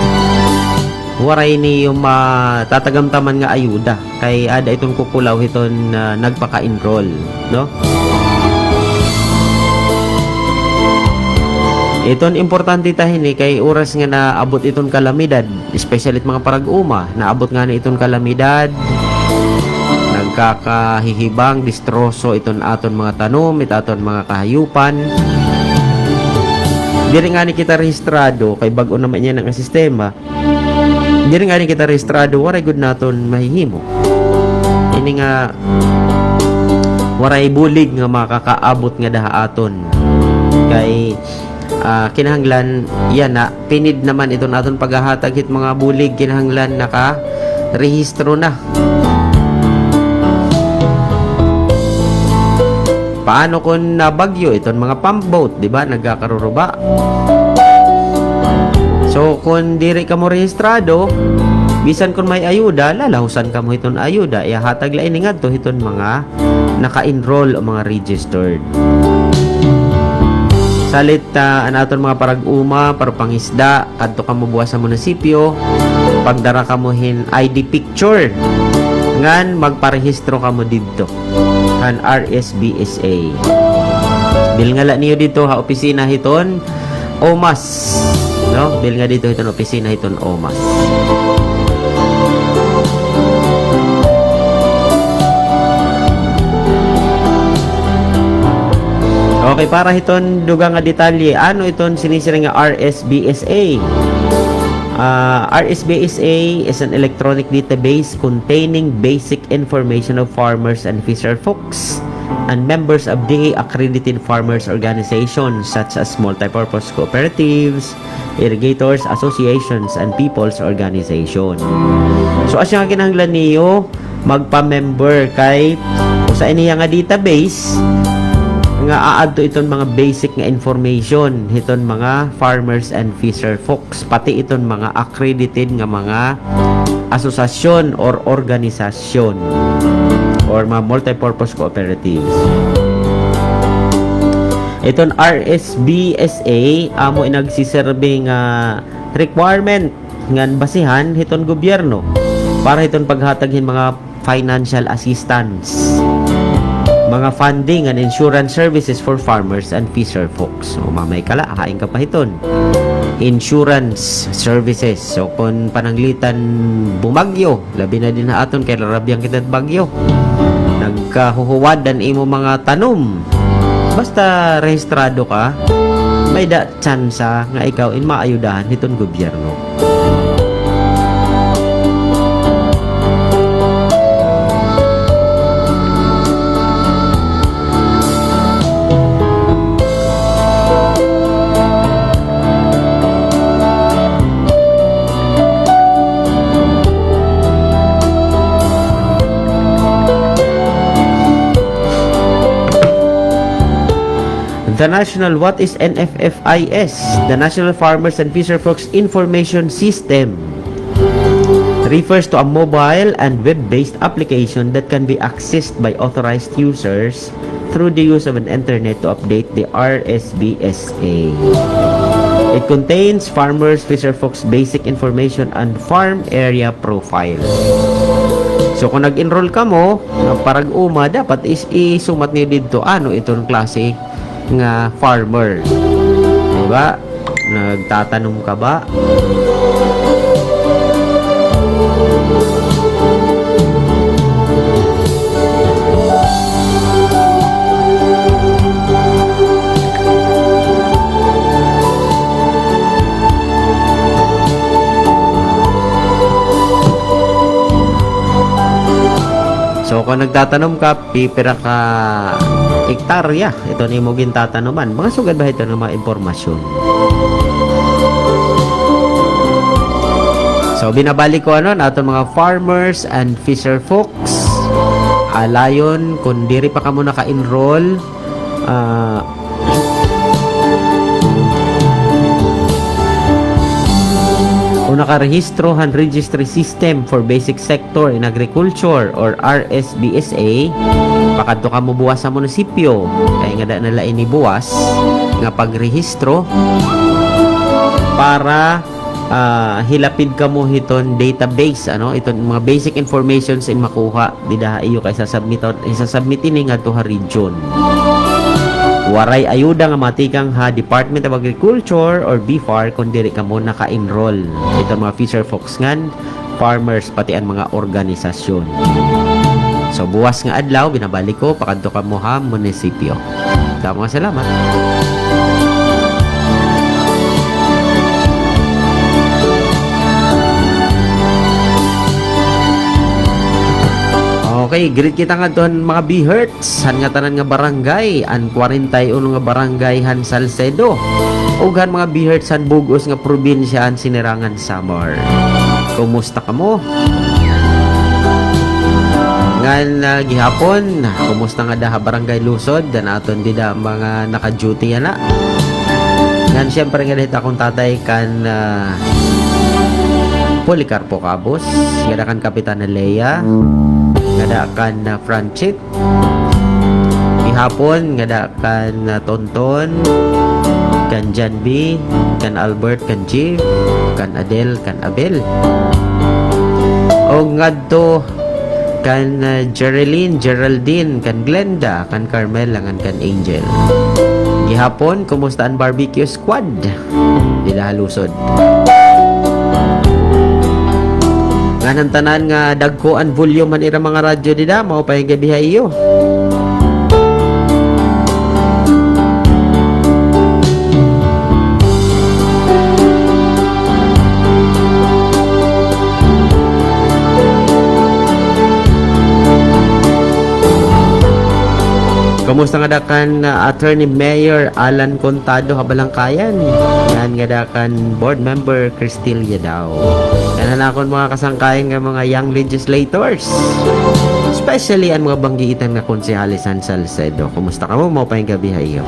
waray ni yung matatagamtaman nga ayuda kay ada itong kukulaw hiton nagpaka-enroll no. Iton importante tahin ni kay oras nga naabot iton kalamidad, especially mga parag-uma naabot nga ni iton kalamidad, nagkakahihibang distroso iton aton mga tanom, aton mga kahayupan. Diri nga ni kita rehistrado kay bag-o naman niya ng sistema. Diri nga ni kita rehistrado, waray good naton mahihimo. Ini nga waray bulig nga makakaabot nga daha aton. Kay kinahanglan yan na pinid naman iton aton paghahatag hit mga bulig, kinahanglan naka rehistro na. Paano kung nabagyo iton mga pump boat, di ba? Nagkakaruruba. So, kung diri ka mo rehistrado, bisan kung may ayuda, lalahusan ka mo iton ayuda. Ihatag lain nga to iton mga naka-enroll o mga registered. Salit anaton mga parag-uma, parapangisda, kadto ka mo buwas sa munisipyo, pagdara ka mo hin ID picture, ngan magparehistro ka mo dito, han RSBSA. Bilngala niyo dito ha opisina hiton, OMAS. No? Bil nga dito hiton opisina hiton OMAS. Okay, para hiton dugang nga detalye, ano iton sinisiring nga RSBSA? RSBSA is an electronic database containing basic information of farmers and fisher folks and members of the accredited farmers organizations such as multipurpose cooperatives, irrigators, associations, and people's organization. So, asya nga kinahanglan niyo magpa-member kay sa iniya nga database nga aad to iton mga basic nga information hiton mga farmers and fisher folks, pati iton mga accredited nga mga asosasyon or organisasyon or mga multipurpose cooperatives. Iton RSBSA amo inagsiserbe nga requirement ngan basihan hiton gobyerno para hiton paghataghin mga financial assistance, mga funding and insurance services for farmers and fisher folks. So, mamay kala, hain ka pa hiton. Insurance services. So, kung pananglitan bumagyo, labi na din na aton kay larabyang kita bagyo. Nagkahuhuwad dan imo mga tanom. Basta rehistrado ka, may da tsansa nga ikaw in maayudahan hiton gobyerno. What is NFFIS? The National Farmers and Fisher Folks Information System refers to a mobile and web-based application that can be accessed by authorized users through the use of an internet to update the RSBSA. It contains farmers, fisher folks basic information and farm area profile. So kung nag-enroll ka mo, parag uma dapat is isumat niyo dito ano itong klase nga farmer. Diba? Nagtatanong ka ba? So kung nagtatanong ka, pipira ka hektarya, ito ni mo gintatanoman. Mga sugad ba ito ng mga impormasyon? So, binabalik ko aton mga farmers and fisher folks. Alayon, kung diri pa ka mo naka-enroll, o nakarehistro han registry system for basic sector in agriculture or RSBSA, pakadto ka mo buwas sa munisipyo kay nga da nala ini buwas nga pagrehistro para hilapid ka mo hiton database iton mga basic informations in makuha bidaha iyo kay isasubmitin ni nga to ha region. Waray ayuda nga matikang ha Department of Agriculture or BFAR kung diri ka mo naka-enroll itong mga fisher folks ngan farmers pati ang mga organisasyon. So buwas nga adlaw binabalik ko pakadto ka mo ha munisipyo. Mga salamat. Okay, greet kita nga doon mga B-Hertz han nga tanan nga barangay an 41 nga barangay han Salcedo ug han mga B-Hertz han Bugos nga probinsya han Sinirangan Samar. Kumusta ka mo? Ngan gihapon, kumusta nga daha barangay Lusod dan aton dida mga naka-duty yana. Ngan syempre nga dito akong tatay kan Policarpo Cabos, nga kan Kapitan Lea, nga kan Franchit, gihapon nga kan Tonton, kan Janby, kan Albert, kan Chief, kan Adel, kan Abel. O ngadto kan Geraldine, kan Glenda, kan Carmel, langan kan Angel. Gihapon, kumusta ang barbecue squad? Dila halusod. Nganan tanan nga dagko ang volume man ira mga radyo dida, mao pa yung gabi iyo. Kumusta nga dakan Attorney Mayor Alan Contado Habalangkayan? Yan nga dakan board member Cristilia daw. Yan na akong mga kasangkayan nga mga young legislators. Especially ang mga banggiitan nga konsehali San Salcedo. Kumusta ka mo? Mau pa yung gabi hayo.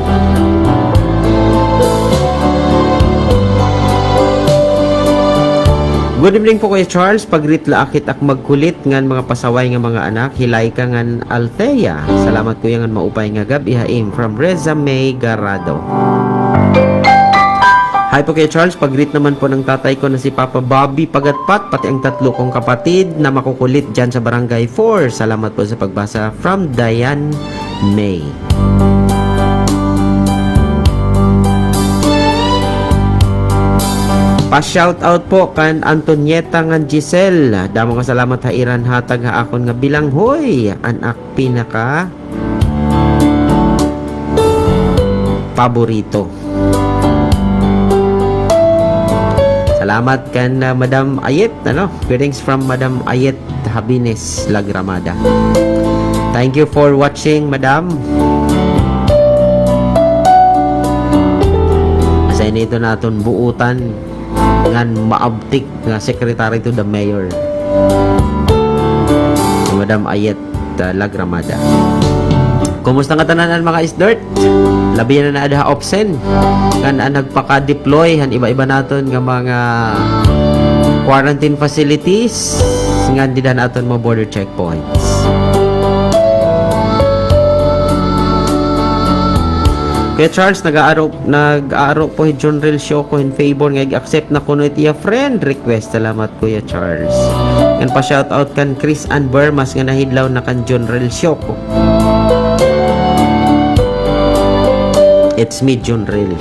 Good evening po Kuya Charles. Pagritla akit ak magkulit ngan mga pasaway nga mga anak. Hilay ka ngan Althea. Salamat Kuya ngan maupay nga gabi haim from Reza May Garado. Hi po Kuya Charles. Pagrit naman po ng tatay ko na si Papa Bobby Pagatpat. Pati ang tatlo kong kapatid na makukulit dyan sa Barangay 4. Salamat po sa pagbasa from Diane May. Pa-shoutout po kan Antonieta ngan Giselle. Damo nga salamat hairan hatag ha akon nga bilang hoy. Anak pinaka paborito. Salamat kan Madam Ayet, greetings from Madam Ayet Habines Lagramada. Thank you for watching, Madam. Asa ito naton buutan ngan maabtik nga secretary to the mayor. Madam Ayet Lagramada. Kumusta nga tanan mga isdort? Labi na ada opsen kan nagpaka-deploy han iba-iba naton nga mga quarantine facilities nga di na naton mo border checkpoints. Kaya Charles nag-aaro po John Real Show ko in favor nga accept na kuno itiya friend request. Salamat Kuya Charles. Yan pa shoutout kan Chris Ann Bermas nga nahidlaw na kan John Real Show ko. It's me, John Real.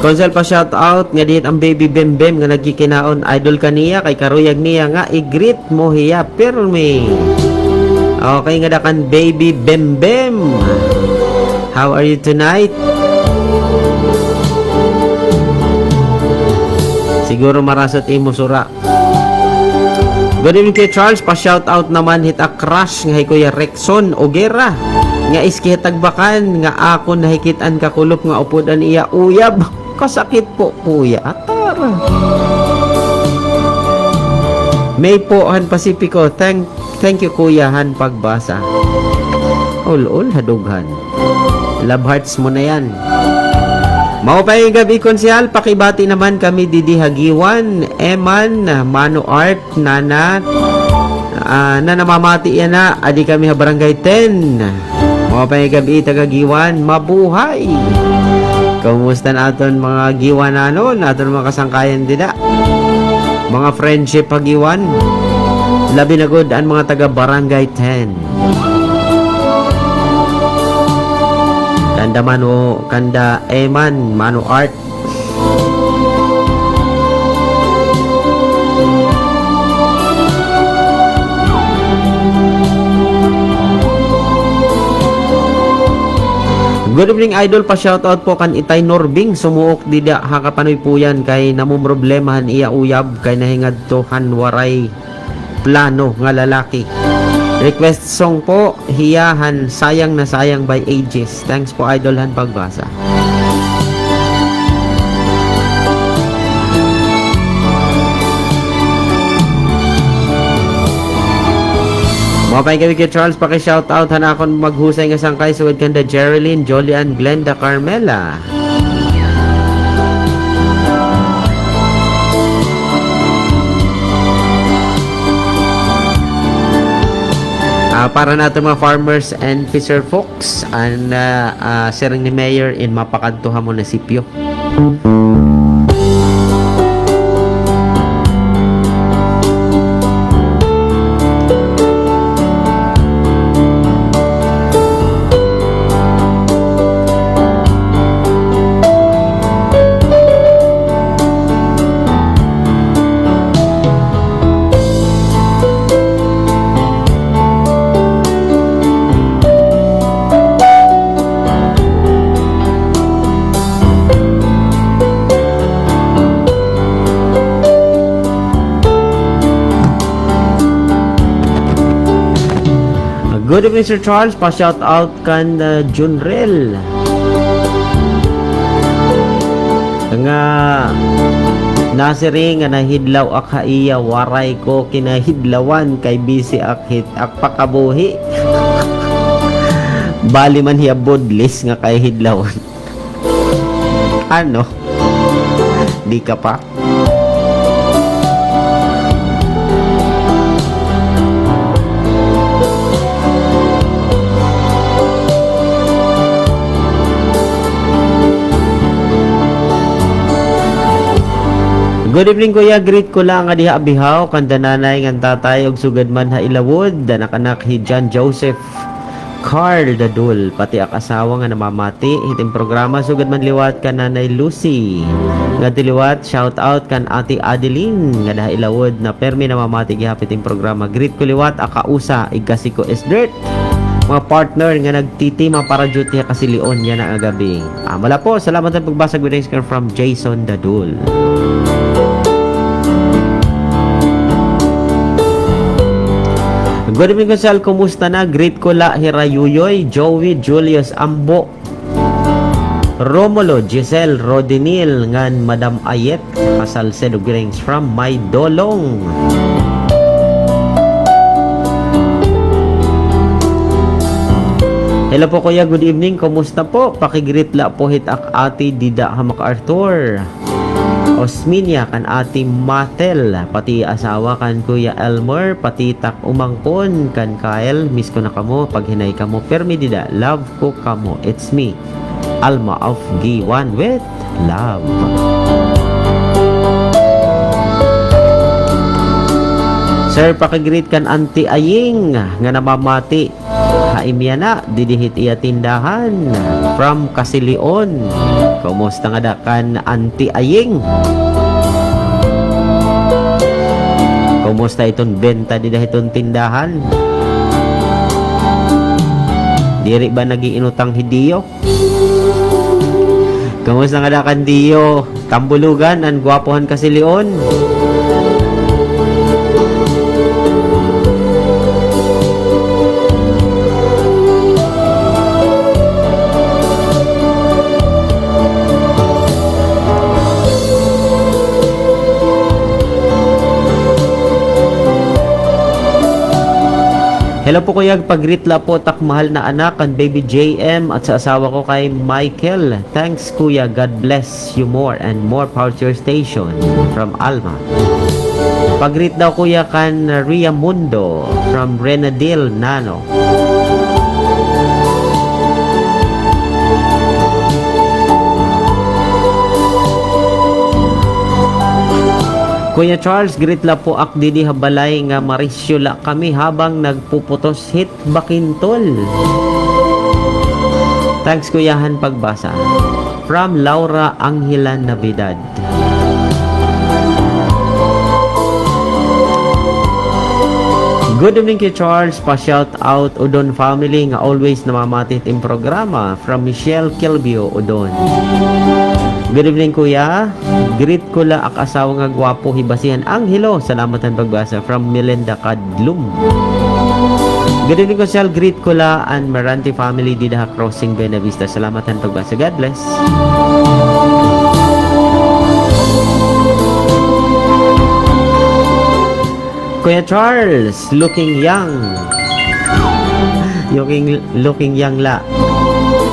Konsel pa shout out nga diit ang baby Bembem nga nagkikinaon idol kaniya kay karuyag niya nga i-greet mo hiya pirmi. Okay nga dakan baby Bembem. How are you tonight? Siguro marasot imo sura. Good evening kay Charles, pa shout out naman hit a crush nga Kuya Rexon Ogera nga iski tagbakan nga ako nahikitan kakulop nga upudan iya uyab. Kasakit po kuya atara. May po han Pacifico. Thank you kuya han pagbasa. Ol hadughan. Love hearts mo na yan. Maupay gabi konsyal, pakibati naman kami Didi Hagiwan, Eman, Mano Art, Nana, na namamati yan na, adi kami ha Barangay 10. Maupay gabi tagagiwan, mabuhay. Kumusta naton mga giwan nanon, naton mga kasangkayan dida. Mga friendship hagiwan. Labi na good ang mga taga Barangay 10. Kanda Eman, Mano Art. Good evening idol, pa shoutout po kan Itay Norbing sumuok dida hakapanoy po yan kay namumroblemahan iya uyab kay nahingad to hanwaray plano nga lalaki. Request song po hiyahan sayang na sayang by ages. Thanks po idol han pagbasa. Mapay kami kay Charles, paki-shoutout na akong maghusay nga sangkay sugad kanda Jerilyn, Jolian, Glenda, Carmela. Para nato mga farmers and fisher folks and sirang ni Mayor in Mapakadtuha Munisipyo. Good evening, Sir Charles. Pa-shout out kan Junrel. Nga nasiri nga nahidlaw ak haiya waray ko kinahidlawan kay busy ak pakabuhi. Bali man hiya bodlis nga kay hidlawan. Ano? Di ka pa? Good evening kuya, greet ko lang nga diha abihaw kanda nanay ngan tatay og sugad man ha ilawod anak-anak hi John Joseph Carl Dadul pati ak asawa nga namamati hiting programa sugad man liwat kan nanay Lucy nga tiliwat shout out kan ati Adeline nga daha ilawod na permi namamati gihapiting programa greet ko liwat akausa igasi ko is dirt mga partner nga nagtitima para duty ha kasi Leon yan ang gabi. Wala po, salamat ang pagbasag with from Jason Dadul. Good evening, Gonzal. Kumusta na? Great ko la Hirayuyoy, Joey, Julius, Ambo, Romulo, Giselle, Rodinil, ngan Madam Ayet, Kasalcedo greetings from my Dolong. Hello po kuya, good evening. Kumusta po? Pakigreet la po hit ak ati Dida Hamak Arthur. Osminia kan ati Matel, pati asawa kan Kuya Elmer, pati tak umangkon kan Kyle, miss ko na kamo, paghinay kamo, permi Dida, love ko kamo, it's me, Alma of G1 with love. Sir, pakigreet kan Auntie Aying nga namamati. Haimya na, didihit iya tindahan from Kasilion. Kumusta nga da kan Auntie Aying? Kumusta iton benta didahit iton tindahan? Diri ba nagiinutang hidiyo? Kumusta nga da kan Dio? Kambulugan ang gwapohan Kasilion? Hello po kuya, pag-greet la po tak mahal na anak kan baby JM at sa asawa ko kay Michael. Thanks kuya, God bless you more and more power to your station from Alma. Pag-greet daw kuya kan Ria Mundo from Renadil Nano. Kuya Charles, greet la po ak didi habalay nga marisyo la kami habang nagpuputos hit bakintol. Thanks kuyahan pagbasa. From Laura Angela Navidad. Good evening kay Charles, pa-shout out Udon family nga always namamatit in programa from Michelle Kilbio Udon. Good evening kuya, greet ko la ak asawa nga gwapo hibasihan Angelo, salamat ang pagbasa from Melinda Kadlum. Good evening ko Sal, greet ko la ang Marante family Didaha Crossing Benavista, salamat ang pagbasa, God bless. Kuya Charles, looking young la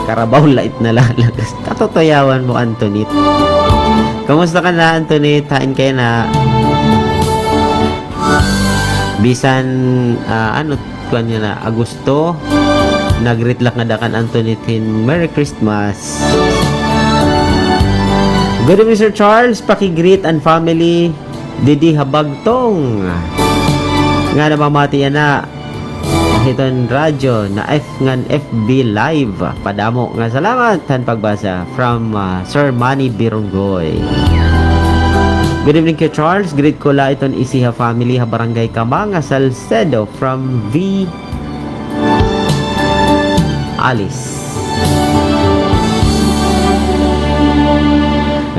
Karabaw lait na lalagas. Katotoyawan mo, Antonit. Kamusta ka na, Antonit? Hain kayo na. Bisan, kanya na, Agosto. Nag-greet nga dakan, Antonit, in Merry Christmas. Good evening, Sir Charles. Paki-greet and family. Didi Habagtong. Nga namamati yan na. Hiton radyo na FB live padamo nga salamat tan pagbasa from Sir Manny Bironggoy. Good evening kay Charles, greet ko la iton Isiha family ha barangay Kamanga Salcedo from V Alice.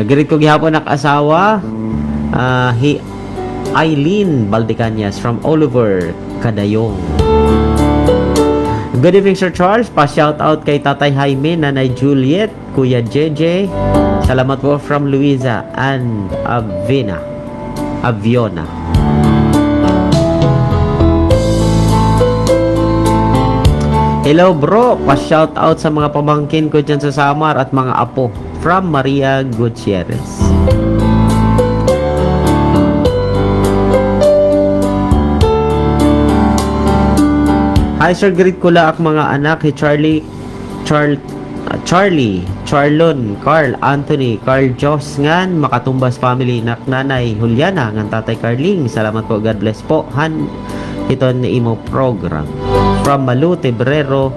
Greet ko gihapon nak asawa Eileen Baldicanias from Oliver Kadayong. Good evening, Sir Charles. Pa-shout out kay Tatay Jaime, Nanay Juliet, Kuya JJ. Salamat po from Luisa and Aviona. Hello bro, pa-shout out sa mga pamangkin ko dyan sa Samar at mga apo from Maria Gutierrez. Hi Sir, greet ko laak mga anak ni Charlie, Charlon, Carl, Anthony, Carl Jos ngan Makatumbas family nak nanay Juliana ngan tatay Carling. Salamat po, God bless po. Han iton ni imo program from Malu, Tebrero,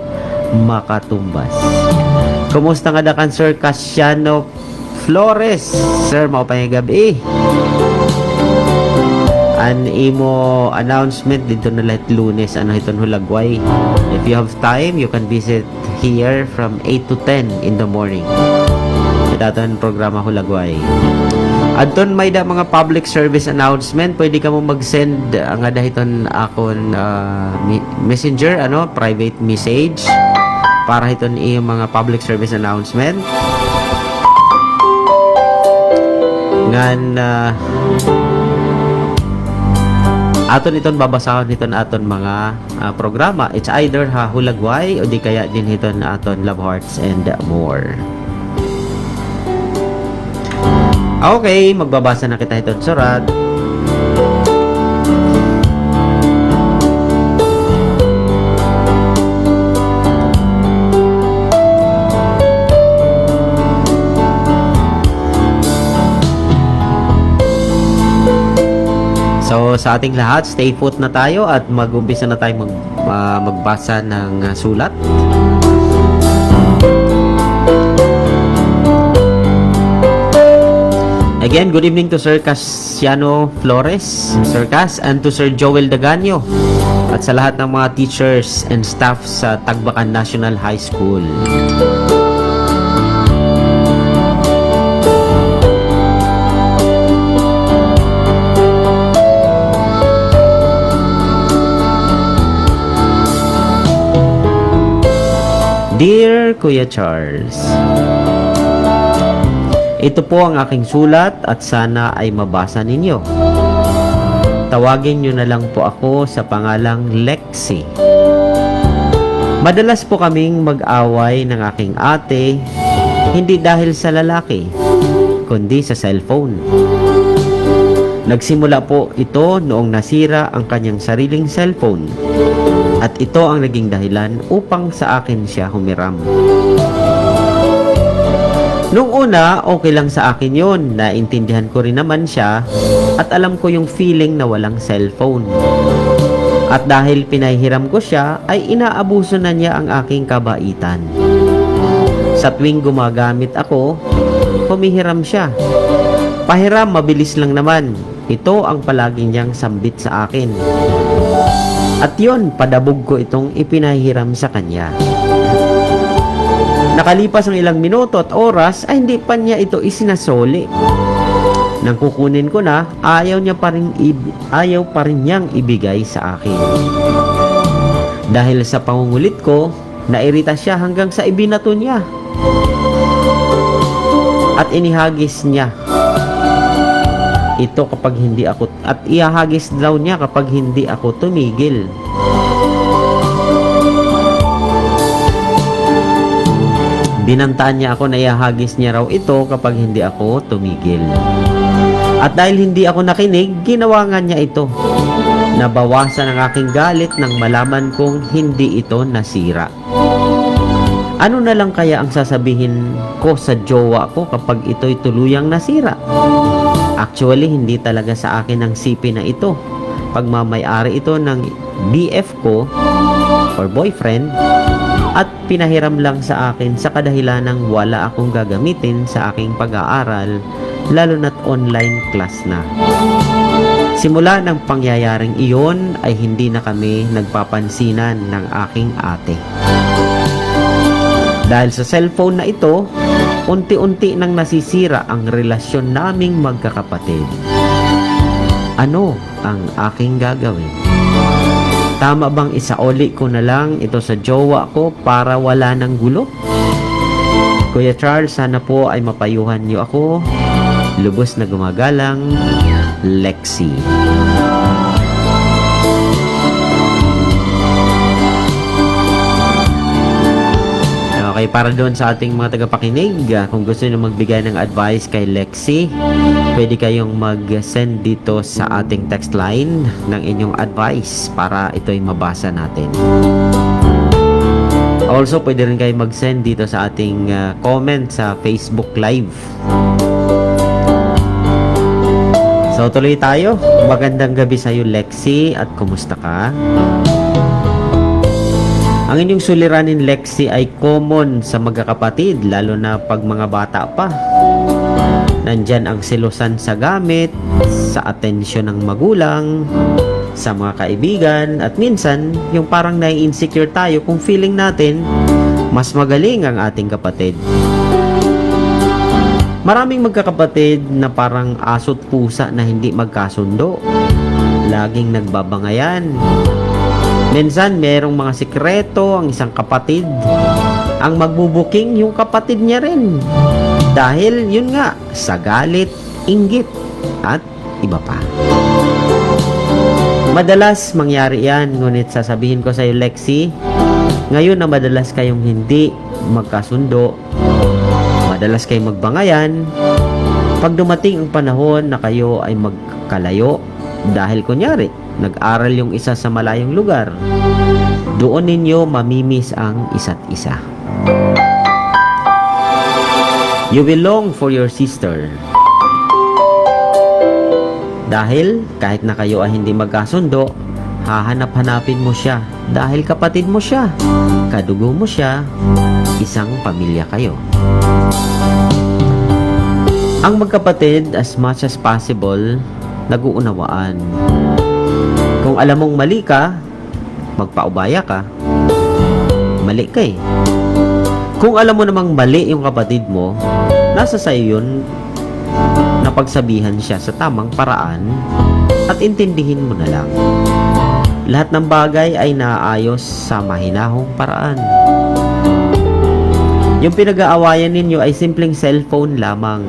Makatumbas. Kumusta nga dakan Sir Casiano Flores? Sir, maupay gabi. An imo announcement dito na lahat Lunes ano iton Hulagway. If you have time, you can visit here from 8 to 10 in the morning. Itaton programa Hulagway. Adton may da mga public service announcement, pwede ka mo mag-send nga dahiton akon messenger ano, private message para hiton iyong mga public service announcement. Ngan aton iton babasahon iton aton mga programa. It's either Hulagway o di kaya din iton aton Love Hearts and More. Okay, magbabasa na kita iton surat. So, sa ating lahat, stay put na tayo at mag-umpisa na tayo magbasa ng sulat. Again, good evening to Sir Casiano Flores, Sir Cas, and to Sir Joel Daganyo, at sa lahat ng mga teachers and staff sa Tagbakan National High School. Dear Kuya Charles, ito po ang aking sulat at sana ay mabasa ninyo. Tawagin nyo na lang po ako sa pangalang Lexi. Madalas po kaming mag-away ng aking ate, hindi dahil sa lalaki, kundi sa cellphone. Nagsimula po ito noong nasira ang kanyang sariling cellphone. At ito ang naging dahilan upang sa akin siya humiram. Nung una, okay lang sa akin yun. Naintindihan ko rin naman siya at alam ko yung feeling na walang cellphone. At dahil pinahihiram ko siya, ay inaabuso na niya ang aking kabaitan. Sa tuwing gumagamit ako, humihiram siya. Pahiram, mabilis lang naman. Ito ang palagi niyang sambit sa akin. At yun, padabog ko itong ipinahiram sa kanya. Nakalipas ang ilang minuto at oras, ay hindi pa niya ito isinasoli. Nang kukunin ko na, ayaw pa rin niyang ibigay sa akin. Dahil sa pangungulit ko, nairita siya hanggang sa ibinato niya. At inihagis niya ito kapag hindi ako, at ihahagis daw niya kapag hindi ako tumigil. Binantaan niya ako na ihahagis niya raw ito kapag hindi ako tumigil. At dahil hindi ako nakinig, ginawa nga niya ito. Nabawasan ang aking galit nang malaman kong hindi ito nasira. Ano na lang kaya ang sasabihin ko sa jowa ko kapag ito'y tuluyang nasira? Actually, hindi talaga sa akin ang sipi na ito. Pagmamayari ito ng BF ko or boyfriend at pinahiram lang sa akin sa kadahilanang wala akong gagamitin sa aking pag-aaral, lalo na't online class na. Simula ng pangyayaring iyon ay hindi na kami nagpapansinan ng aking ate. Dahil sa cellphone na ito, unti-unti nang nasisira ang relasyon naming magkakapatid. Ano ang aking gagawin? Tama bang isaoli ko na lang ito sa jowa ko para wala ng gulo? Kuya Charles, sana po ay mapayuhan niyo ako. Lubos na gumagalang, Lexi. Okay, para doon sa ating mga tagapakinig, kung gusto nyo magbigay ng advice kay Lexi, pwede kayong mag-send dito sa ating text line ng inyong advice para ito'y mabasa natin. Also, pwede rin kayo mag-send dito sa ating comment sa Facebook Live. So, tuloy tayo. Magandang gabi sa iyo, Lexi, at kumusta ka? Ang inyong suliranin, Lexi, ay common sa magkakapatid, lalo na pag mga bata pa. Nandyan ang selosan sa gamit, sa atensyon ng magulang, sa mga kaibigan, at minsan, yung parang nai-insecure tayo kung feeling natin, mas magaling ang ating kapatid. Maraming magkakapatid na parang aso't pusa na hindi magkasundo. Laging nagbabangayan. Minsan, merong mga sikreto ang isang kapatid. Ang magbubuking yung kapatid niya rin. Dahil, yun nga, sa galit, inggit, at iba pa. Madalas mangyari yan, ngunit sasabihin ko sa iyo, Lexi, ngayon na madalas kayong hindi magkasundo, madalas kayong magbangayan, pag dumating ang panahon na kayo ay magkalayo, dahil kunyari, nag-aral yung isa sa malayong lugar, doon ninyo mamimiss ang isa't isa. You will long for your sister. Dahil kahit na kayo ay hindi magkasundo, hahanap-hanapin mo siya dahil kapatid mo siya, kadugo mo siya, isang pamilya kayo. Ang magkapatid, as much as possible, nag-uunawaan. Kung alam mong mali ka, magpaubaya ka, mali ka eh. Kung alam mo namang mali yung kapatid mo, nasa sayo yun na pagsabihan siya sa tamang paraan at intindihin mo na lang. Lahat ng bagay ay naaayos sa mahinahong paraan. Yung pinag-aawayan ninyo ay simpleng cellphone lamang.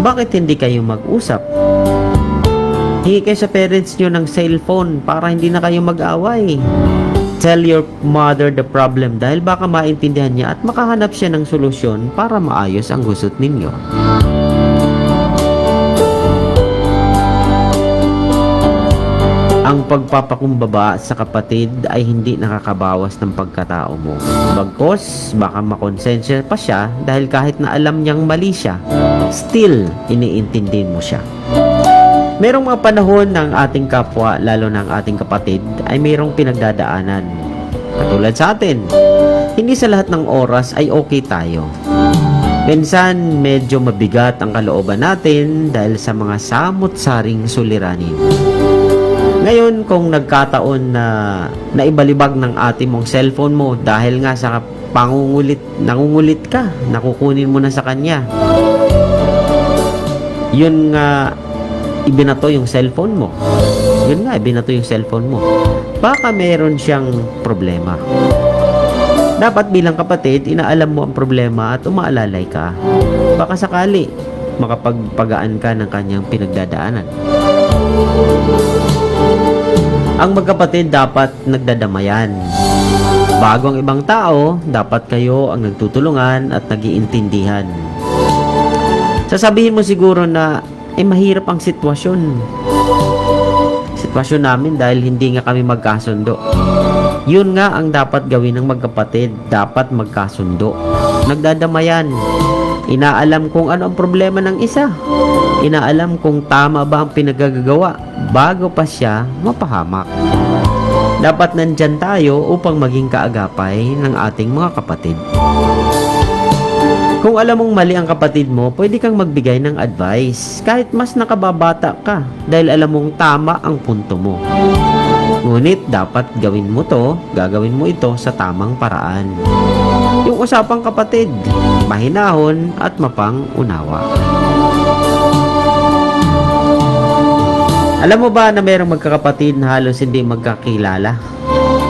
Bakit hindi kayo mag-usap? Hingi kayo sa parents nyo ng cellphone para hindi na kayo mag-away. Tell your mother the problem dahil baka maintindihan niya at makahanap siya ng solusyon para maayos ang gusot ninyo. Ang pagpapakumbaba sa kapatid ay hindi nakakabawas ng pagkatao mo. Bagkos, baka makonsensya pa siya dahil kahit na alam niyang mali siya, still iniintindi mo siya. Merong mga panahon ng ating kapwa, lalo ng ating kapatid, ay mayroong pinagdadaanan. Katulad sa atin, hindi sa lahat ng oras ay okay tayo. Minsan, medyo mabigat ang kalooban natin dahil sa mga samot-saring suliranin. Ngayon, kung nagkataon na naibalibag ng ate mong cellphone mo dahil nga sa nangungulit ka, nakukunin mo na sa kanya. Yun nga, ibinato yung cellphone mo. Yun nga, ibinato yung cellphone mo. Baka meron siyang problema. Dapat bilang kapatid, inaalam mo ang problema at umaalalay ka. Baka sakali, makapagpagaan ka ng kanyang pinagdadaanan. Ang magkapatid dapat nagdadamayan. Bago ang ibang tao, dapat kayo ang nagtutulungan at nag-iintindihan. Sasabihin mo siguro na mahirap ang sitwasyon namin dahil hindi nga kami magkasundo. Yun nga ang dapat gawin ng magkapatid. Dapat magkasundo. Nagdadamayan. Inaalam kung ano ang problema ng isa. Inaalam kung tama ba ang pinagagagawa bago pa siya mapahamak. Dapat nandyan tayo upang maging kaagapay ng ating mga kapatid. Kung alam mong mali ang kapatid mo, pwede kang magbigay ng advice kahit mas nakababata ka dahil alam mong tama ang punto mo. Ngunit dapat gagawin mo ito sa tamang paraan. Yung usapang kapatid, mahinahon at mapang-unawa. Alam mo ba na mayroong magkakapatid na halos hindi magkakilala?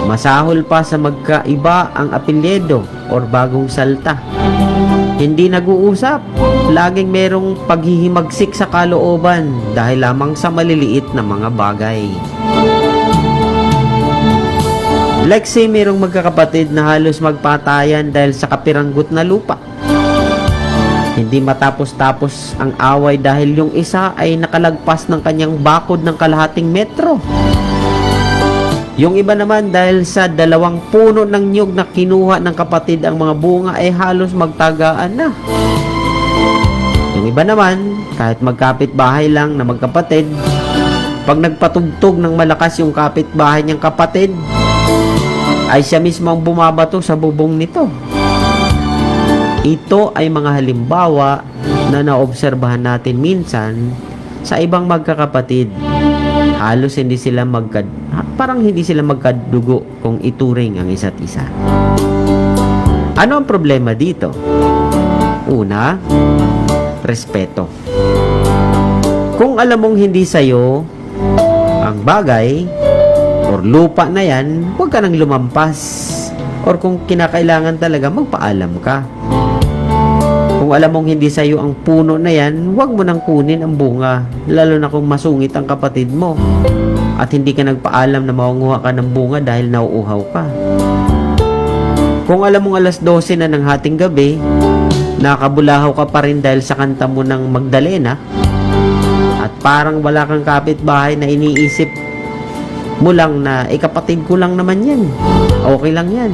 Masahol pa sa magkaiba ang apelyido or bagong salta. Hindi nag-uusap. Laging merong paghihimagsik sa kalooban dahil lamang sa maliliit na mga bagay. Like say, merong magkakapatid na halos magpatayan dahil sa kapiranggot na lupa. Hindi matapos-tapos ang away dahil yung isa ay nakalagpas ng kanyang bakod ng kalahating metro. Yung iba naman dahil sa 2 puno ng niyog na kinuha ng kapatid ang mga bunga ay halos magtagaan na. Yung iba naman, kahit magkapit-bahay lang na magkapatid, pag nagpatugtog ng malakas yung kapit-bahay niyang kapatid, ay siya mismo ang bumabato sa bubong nito. Ito ay mga halimbawa na naobserbahan natin minsan sa ibang magkakapatid. Halos parang hindi sila magkadugo kung ituring ang isa't isa. Ano ang problema dito? Una, respeto. Kung alam mong hindi sa'yo ang bagay or lupa na yan, huwag ka nang lumampas. Or kung kinakailangan talaga, magpaalam ka. Kung alam mong hindi sa'yo ang puno na yan, huwag mo nang kunin ang bunga, lalo na kung masungit ang kapatid mo at hindi ka nagpaalam na maunguha ka ng bunga dahil nauuhaw ka. Kung alam mong alas 12 na ng hating gabi, nakabulahaw ka pa rin dahil sa kanta mo ng Magdalena at parang wala kang kapitbahay na iniisip mo lang na kapatid ko lang naman yan, okay lang yan,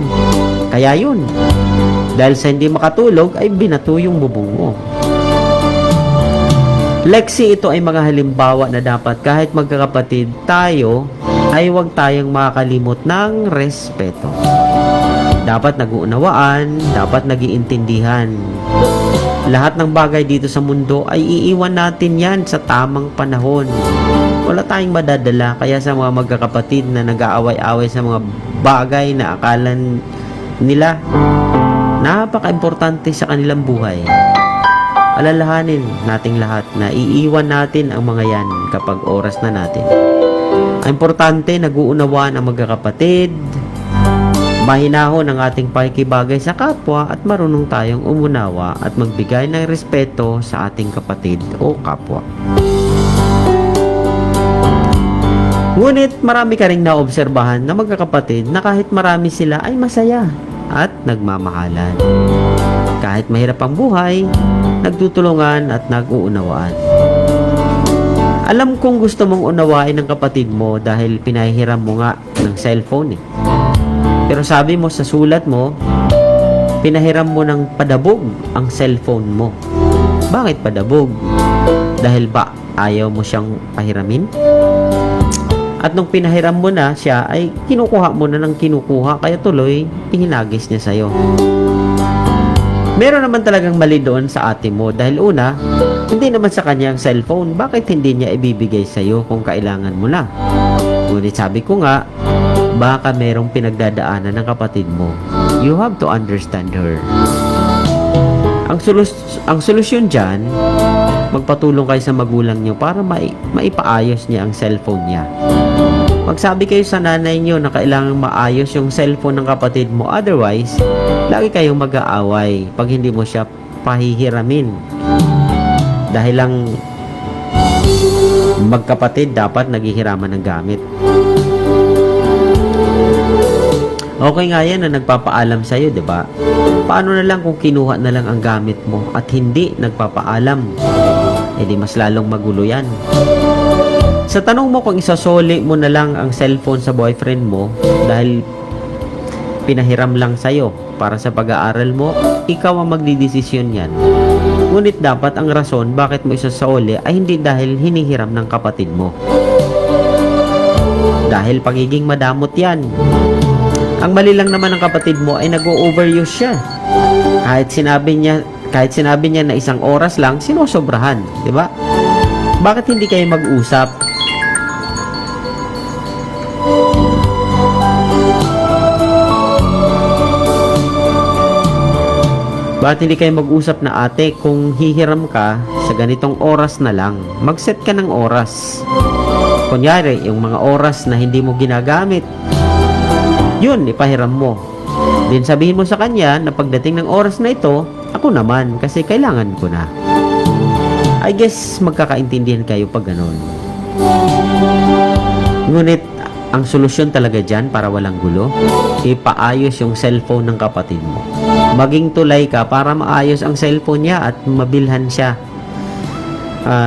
kaya yun, dahil sa hindi makatulog ay binato yung bubong mo. Lexi, ito ay mga halimbawa na dapat kahit magkakapatid tayo ay huwag tayong makakalimot ng respeto. Dapat nag-uunawaan, dapat nag-iintindihan. Lahat ng bagay dito sa mundo ay iiwan natin yan sa tamang panahon. Wala tayong madadala, kaya sa mga magkakapatid na nag-aaway-away sa mga bagay na akala nila napaka-importante sa kanilang buhay, alalahanin nating lahat na iiwan natin ang mga yan kapag oras na natin. Ang importante, nag-uunawaan ang magkakapatid, mahinahon ang ating pakikibagay sa kapwa at marunong tayong umunawa at magbigay ng respeto sa ating kapatid o kapwa. Ngunit marami ka ring naobserbahan na magkakapatid na kahit marami sila ay masaya at nagmamahalan. Kahit mahirap ang buhay, nagtutulungan at nag-uunawaan. Alam kong gusto mong unawain ng kapatid mo dahil pinahihiram mo nga ng cellphone eh. Pero sabi mo sa sulat mo, pinahiram mo ng padabog ang cellphone mo. Bakit padabog? Dahil ba ayaw mo siyang pahiramin? At nung pinahiram mo na siya, ay kinukuha mo na ng kinukuha, kaya tuloy, ihinagis niya sa'yo. Meron naman talagang mali doon sa ate mo dahil una, hindi naman sa kanya ang cellphone, bakit hindi niya ibibigay sa'yo kung kailangan mo na? Ngunit sabi ko nga, baka merong pinagdadaanan ng kapatid mo. You have to understand her. Ang solusyon dyan, magpatulong kayo sa magulang niyo para maipaayos niya ang cellphone niya. Magsabi kayo sa nanay niyo na kailangan maayos yung cellphone ng kapatid mo. Otherwise, lagi kayong mag-aaway pag hindi mo siya pahihiramin. Dahil lang magkapatid dapat naghihiraman ng gamit. Okay nga yan na nagpapaalam sa'yo, diba? Paano na lang kung kinuha na lang ang gamit mo at hindi nagpapaalam? Eh di mas lalong magulo yan. Sa tanong mo kung isasoli mo na lang ang cellphone sa boyfriend mo dahil pinahiram lang sa'yo para sa pag-aaral mo, ikaw ang magdidesisyon yan. Ngunit dapat ang rason bakit mo isasoli ay hindi dahil hinihiram ng kapatid mo. Dahil pagiging madamot yan. Ang mali lang naman ng kapatid mo ay nag-o-overuse siya. Kahit sinabi niya na 1 oras lang, sinosobrahan, di ba? Bakit hindi kayo mag-usap? Bakit hindi kayo mag-usap na ate kung hihiram ka sa ganitong oras na lang? Mag-set ka ng oras. Kunyari, yung mga oras na hindi mo ginagamit, Yun, ipahiram mo. Then sabihin mo sa kanya na pagdating ng oras na ito, ako naman kasi kailangan ko na. I guess magkakaintindihan kayo pag ganun. Ngunit ang solusyon talaga dyan para walang gulo, ipaayos yung cellphone ng kapatid mo. Maging tulay ka para maayos ang cellphone niya at mabilhan siya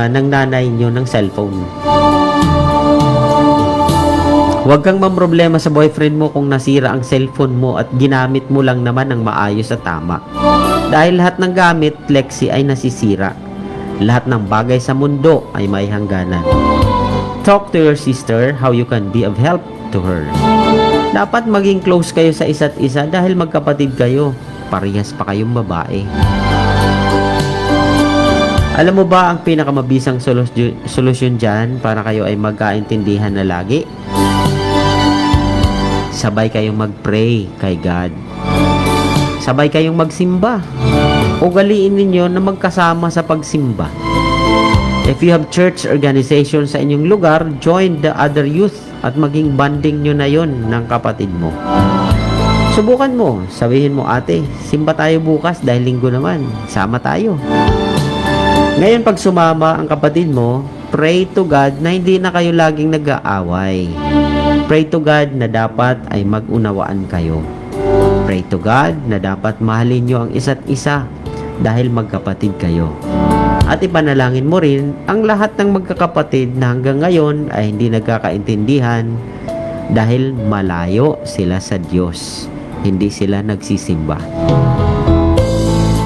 ng nanay niyo ng cellphone. Huwag kang mamroblema sa boyfriend mo kung nasira ang cellphone mo at ginamit mo lang naman ng maayos at tama. Dahil lahat ng gamit, Lexi, ay nasisira. Lahat ng bagay sa mundo ay may hangganan. Talk to your sister how you can be of help to her. Dapat maging close kayo sa isa't isa dahil magkapatid kayo. Parehas pa kayong babae. Alam mo ba ang pinakamabisang solusyon dyan para kayo ay magkaintindihan na lagi? Sabay kayong mag-pray kay God. Sabay kayong magsimba. Ugaliin ninyo na magkasama sa pagsimba. If you have church organization sa inyong lugar, join the other youth at maging banding nyo na yon ng kapatid mo. Subukan mo. Sabihin mo, ate, simba tayo bukas dahil linggo naman. Sama tayo. Ngayon pag sumama ang kapatid mo, pray to God na hindi na kayo laging nag-aaway. Pray to God na dapat ay mag-unawaan kayo. Pray to God na dapat mahalin nyo ang isa't isa dahil magkapatid kayo. At ipanalangin mo rin ang lahat ng magkakapatid na hanggang ngayon ay hindi nagkakaintindihan dahil malayo sila sa Diyos. Hindi sila nagsisimba.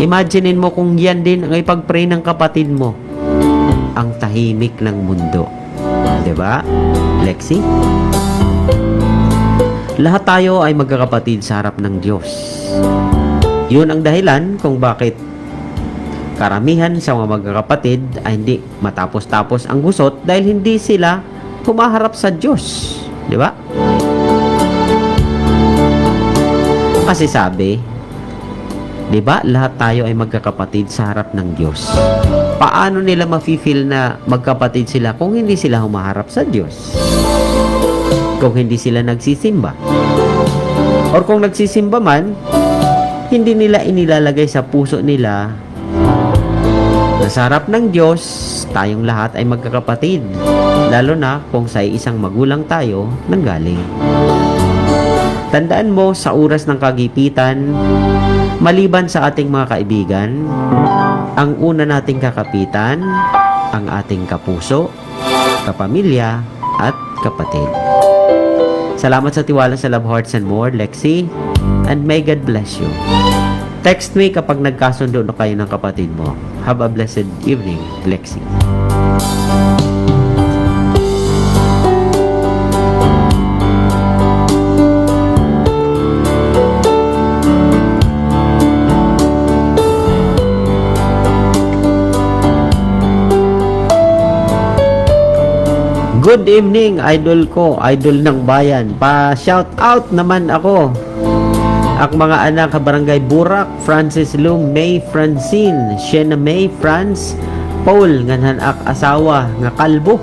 Imaginein mo kung yan din ang ipag-pray ng kapatid mo. Ang tahimik ng mundo. Diba, Lexi? Lahat tayo ay magkakapatid sa harap ng Diyos. Yun ang dahilan kung bakit karamihan sa mga magkakapatid ay hindi matapos-tapos ang gusot dahil hindi sila humaharap sa Diyos. Di ba? Kasi sabi, di ba, lahat tayo ay magkakapatid sa harap ng Diyos. Paano nila mafe-feel na magkapatid sila kung hindi sila humaharap sa Diyos? Kung hindi sila nagsisimba? Or kung nagsisimba man, hindi nila inilalagay sa puso nila na sa harap ng Diyos, tayong lahat ay magkakapatid. Lalo na kung sa isang magulang tayo nanggaling. Tandaan mo, sa oras ng kagipitan, maliban sa ating mga kaibigan, ang una nating kakapitan, ang ating kapuso, kapamilya, at kapatid. Salamat sa tiwala sa Love Hearts and More, Lexi, and may God bless you. Text me kapag nagkasundo na kayo ng kapatid mo. Have a blessed evening, Lexi. Good evening, idol ko, idol ng bayan. Pa-shout out naman ako. Ang mga anak sa Barangay Burak, Francis Lou, May Francine, Shena May, Franz, Paul, nganhan ak asawa, nga kalbo.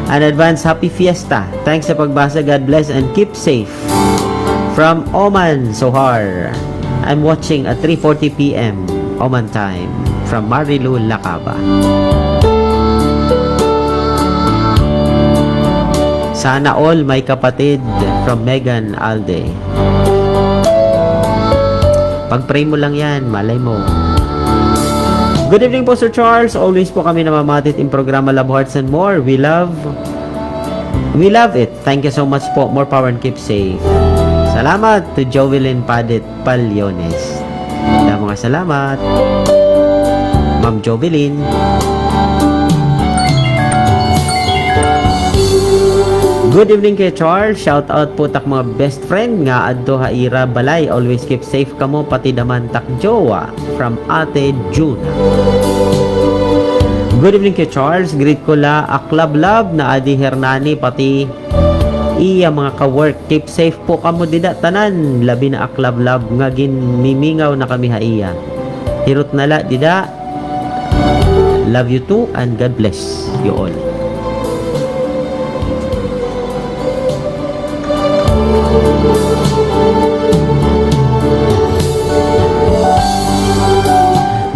An advance happy fiesta. Thanks sa pagbasa, God bless and keep safe. From Oman, Sohar. I'm watching at 3:40 p.m. Oman time. From Marilu, Lakaba. Sana all may kapatid, from Megan Alde. Pag-pray mo lang yan, malay mo. Good evening po, Sir Charles. Always po kami namamatit in programa Love Hearts and More. We love it. Thank you so much po. More power and keep safe. Salamat to Jovelyn Padet Palyones. Mga salamat, Ma'am Jovelyn. Good evening kay Charles. Shout out po tak mga best friend nga adto haira balay. Always keep safe kamo pati daman tak jowa from Ate Juna. Good evening kay Charles. Greet ko la aklab love na Adi Hernani pati iya mga ka-work. Keep safe po kamo dida tanan. Labi na aklab love nga ginmimingaw na kami haiya. Hirot nala dida. Love you too and God bless you all.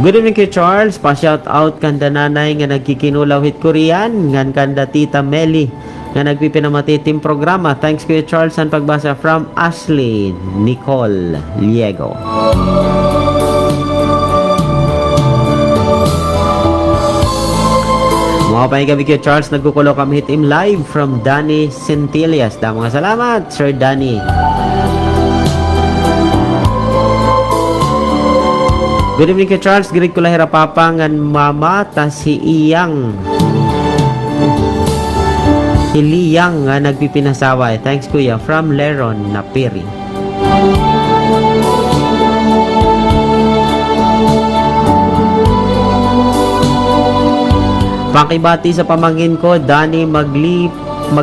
Good evening kay Charles, pa-shout out kanda nanay nga nagkikinulaw hit Korean, ngan kanda tita Meli nga nagpipinamatitim programa. Thanks kay Charles ang pagbasa from Ashley Nicole Liego. Mga pa gabi kay Charles, nagkukulo kami hit him live from Danny Centillas. Mga salamat, Sir Danny. Good evening kay Charles, girig ko lahira papa ngan mama ta si Iyang. Si Liyang nga nagpipinasawa. Thanks kuya from Leron Napiri. Pakibati sa pamangkin ko, Danny Maglipas.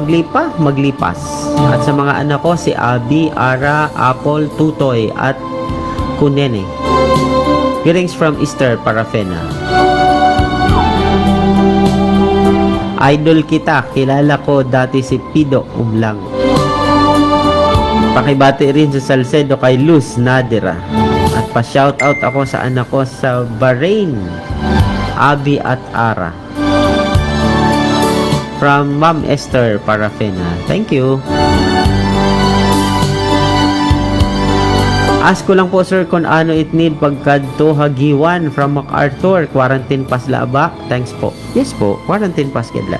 At sa mga anak ko, si Abby, Ara, Apple, Tutoy, at Kunene. Greetings from Easter Parafena. Idol kita, kilala ko dati si Pido Umlang. Pakibati rin sa Salcedo kay Luz Nadira. At pa-shoutout ako sa anak ko sa Bahrain, Abby at Ara. From Ma'am Esther Parafena. Thank you. Ask ko lang po sir kung ano it need pagkadto hagiwan from MacArthur. Quarantine pass la ba? Thanks po. Yes po, quarantine pass kadla.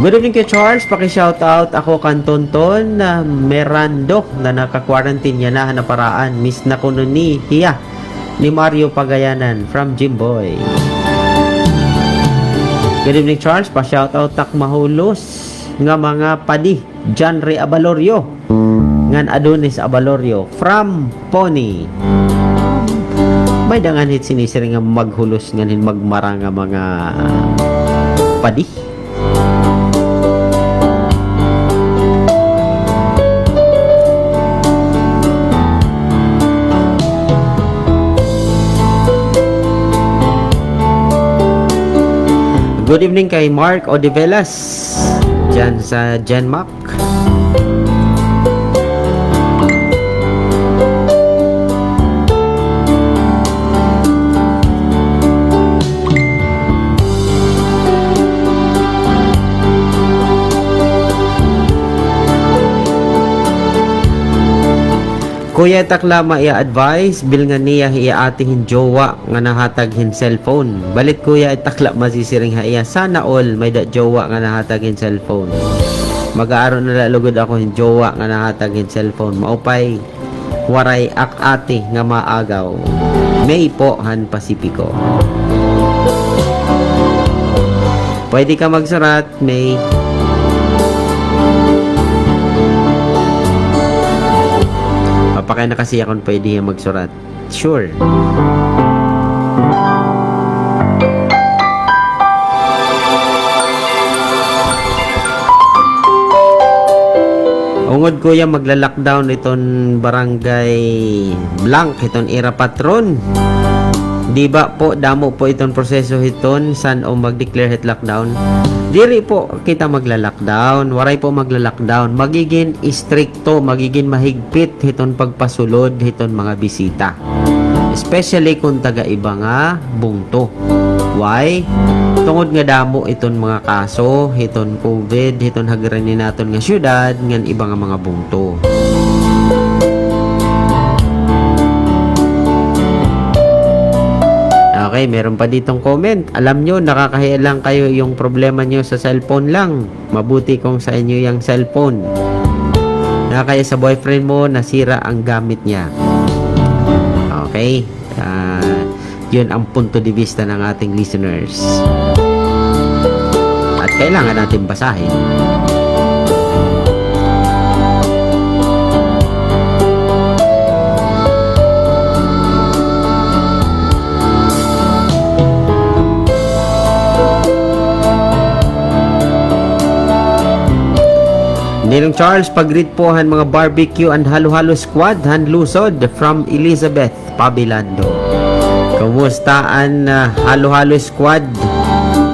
Good evening kay Charles. Paki-shoutout ako kantonton na Merando na naka-quarantine niya na paraan. Miss na ko nun ni Hiya ni Mario Pagayanan from Jimboy. Good evening Charles. Pa-shoutout tak mahulos nga mga padi. John Ray Abalorio. Ngan Adonis Abalorio from Pony. May dangan hit sinisiri nga maghulos nganin magmara nga mga padi. Good evening kay Mark Odivelas dyan sa Genmac. Kuya takla maia-advise bil nga niya hiya atihin jowa nga nahatag hin cellphone. Balit kuya itakla masisiring haiya sana all may da jowa nga nahatag hin cellphone. Mag-aaron na lalugod ako hin jowa nga nahatag hin cellphone. Maupay waray ak-ati nga maagaw. May po han Pasipiko. Pwede ka magsurat, may papakaya na kasi akong pwede magsurat. Sure. Ungod kuya magla-lockdown iton barangay blank iton era patron. Di ba po damo po iton proseso hiton san o mag-declare hit lockdown? Diri po kita magla-lockdown, waray po magla-lockdown. Magiging stricto, magiging mahigpit hiton pagpasulod hiton mga bisita. Especially kung taga-iba nga bungto. Why? Tungod nga damo iton mga kaso, hiton COVID, hiton hagiranin naton nga syudad, ngan iba nga mga bungto. Okay, meron pa ditong comment. Alam nyo, nakakahiya lang kayo yung problema nyo sa cellphone lang. Mabuti kung sa inyo yung cellphone. Nakakaya sa boyfriend mo, nasira ang gamit niya. Okay? Yun ang punto de vista ng ating listeners. At kailangan natin basahin. Ninong Charles, pag-greet po han mga barbecue and halo-halo squad han lusod from Elizabeth Pabilando. Kumusta an halo-halo squad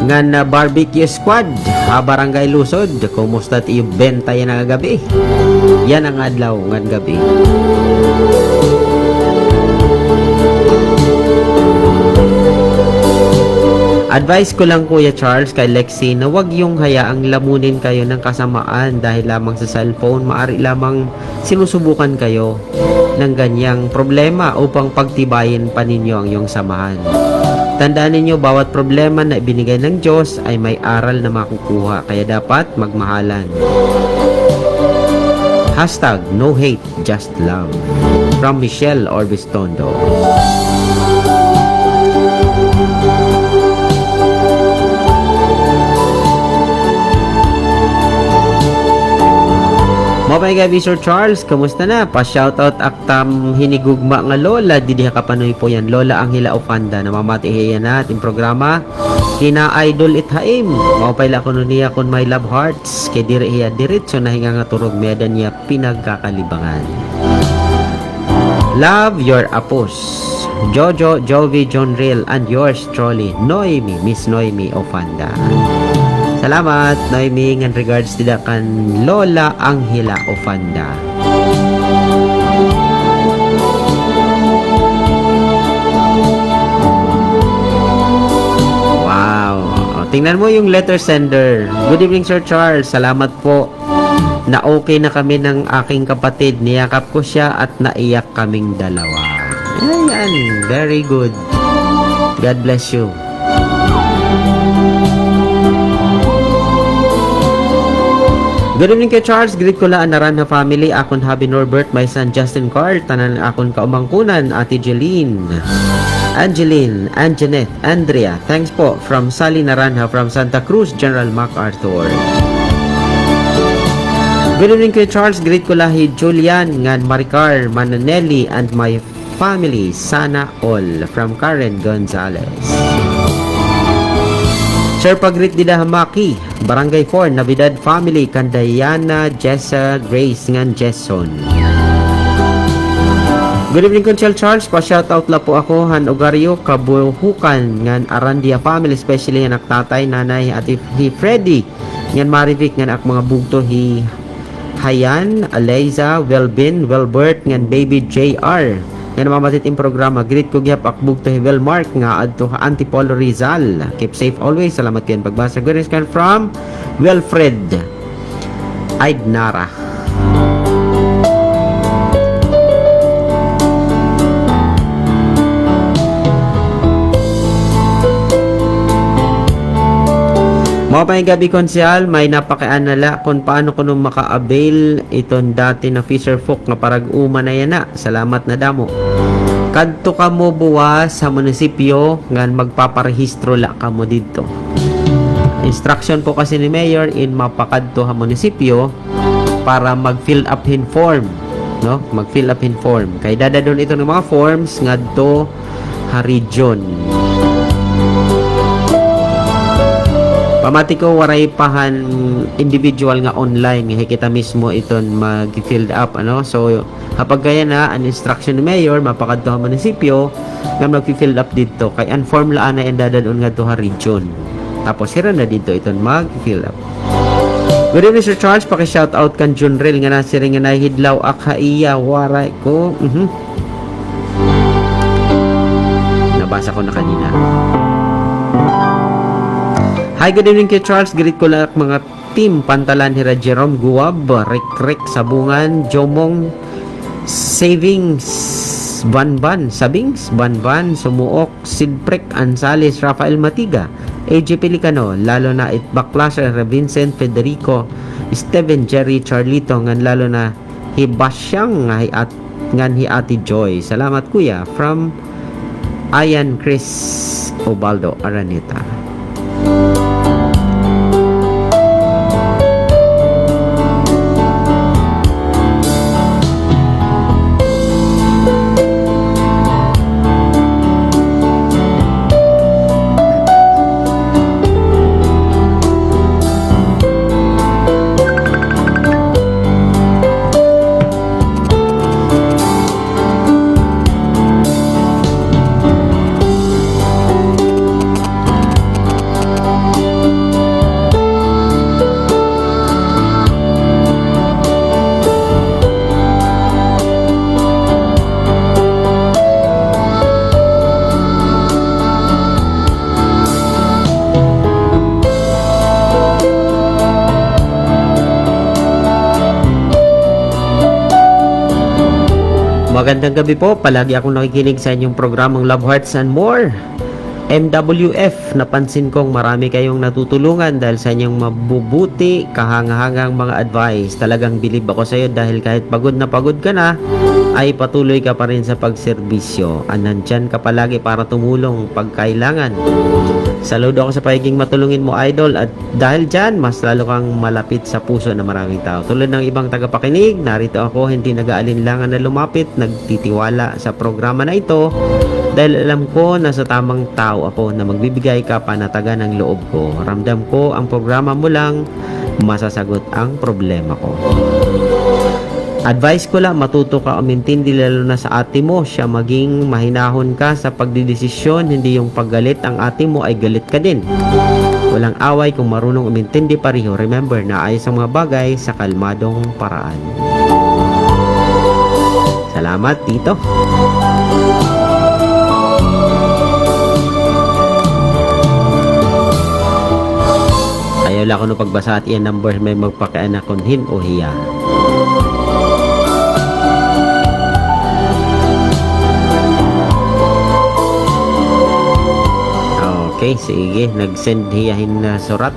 ngan barbecue squad barangay lusod? Kumusta ti benta yan ang gabi? Yan ang adlaw ngan gabi. Advice ko lang Kuya Charles kay Lexi na wag yung hayaang lamunin kayo ng kasamaan dahil lamang sa cellphone. Maari lamang sinusubukan kayo ng ganyang problema upang pagtibayin pa ninyo ang iyong samahan. Tandaan ninyo, bawat problema na ibinigay ng Diyos ay may aral na makukuha, kaya dapat magmahalan. Hashtag no hate, just love. From Michelle Orbistondo. Mabay gabi Sir Charles, kamusta na? Pa-shoutout aktam hinigugma nga Lola, didiha ka panoy po yan. Lola Angela Ofanda, namamatihiya na ating programa. Kina Idol Ithaim, mabay la ko niya kun my love hearts. Kay diri hiya diretso na hinga nga turog meda niya pinagkakalibangan. Love your apos. Jojo, Jovi, John Real, and yours truly, Noemi, Miss Noemi Ofanda. Salamat, Noemi, in regards to kan Lola Angela Ofanda. Wow. O, tingnan mo yung letter sender. Good evening, Sir Charles. Salamat po. Na okay na kami ng aking kapatid. Niyakap ko siya at naiyak kaming dalawa. Ayan, very good. God bless you. Good evening kay Charles, greet ko lang Naranha family, akon Habi Norbert, my son Justin Carl, tanan akon kaumangkunan, Ate Jeline, Angeline, Anjanette, Andrea, thanks po, from Sally Naranha, from Santa Cruz, General MacArthur. Good evening kay Charles, greet ko lahi Julian, ngan Maricar, Mananelli, and my family, sana all, from Karen Gonzalez. Sir Pagrit Dida Hamaki, Barangay 4, Navidad Family, Kandayana, Jessa, Grace, ngan Jesson. Good evening Conchel Charles, pa-shoutout la po ako, Han Ogario, Kabuhukan, ngan Arandia Family, especially anak tatay, nanay, at hi Freddy, ngan Marivic, ngan ak mga bugto, hi Hayan, Aliza, Welbin, Welbert, ngan Baby JR. Yan namamatit yung programa. Greet ko gyap akbog to Hivel Mark nga adto Antipolo Rizal. Keep safe always. Salamat yan pagbasa. Good news from Wilfred Aidnara. Mga pang gabi konsyal, may napakianala kung paano ko nung maka-avail iton dati na Fisher Folk nga parag-uma na yan na. Salamat na damo. Kadto ka mo buwas sa munisipyo nga magpaparehistro la ka mo dito. Instruction po kasi ni Mayor in mapakadto ha munisipyo para mag-fill up in form. No? Mag-fill up in form. Kay dadadon ito ng mga forms nga do ha region. Pamati ko waray pahan individual nga online nga kita mismo iton mag-filled up ano. So kapag kaya na ang instruction ni Mayor mapakadto ang munisipyo nga mag-fill up dito kay inform laan na dadadon nga to ha region. Tapos sira na dito iton mag-fill up. Good evening Sir Charles, paki-shout out kan Junril nga nasiri nga nahidlaw akaiya waray ko. Nabasa ko na kanina. Hi, good evening kay Charles. Greet ko lang mga team Pantalan Hira Jerome Guwab, Rick Sabungan, Jomong Savings Banban, Sabings Banban, Sumuok, Sidprek Ansales, Rafael Matiga, AJ Pelicano, lalo na Itbak Plaza, Vincent Federico, Steven Jerry Charlito, ngan lalo na Hibasyang ngan hi Ate Joy. Salamat kuya from Ayan Chris Obaldo Araneta. Magandang gabi po. Palagi akong nakikinig sa inyong programang Love Hearts and More. MWF, napansin kong marami kayong natutulungan dahil sa inyong mabubuti, kahangahangang mga advice. Talagang bilib ako sa iyo dahil kahit pagod na pagod ka na, ay patuloy ka pa rin sa pagserbisyo. Nandyan ka palagi para tumulong pag kailangan. Saludo ako sa pagiging matulungin mo, idol, at dahil dyan, mas lalo kang malapit sa puso ng maraming tao. Tulad ng ibang tagapakinig, narito ako, hindi nag-aalinlangan na lumapit, nagtitiwala sa programa na ito dahil alam ko na sa tamang tao ako na magbibigay ka panatagan ng loob ko. Ramdam ko ang programa mo lang masasagot ang problema ko. Advice ko lang, matuto ka umintindi lalo na sa ate mo. Siya maging mahinahon ka sa pagdidesisyon, hindi yung paggalit ang ate mo ay galit ka din. Walang away kung marunong umintindi pareho. Remember na ayos ang mga bagay sa kalmadong paraan. Salamat, Tito. Ayaw lang ako nung pagbasa at iyan number may magpakaana kunhin o hiya. Okay, sige. Nag-send hiyahin na surat.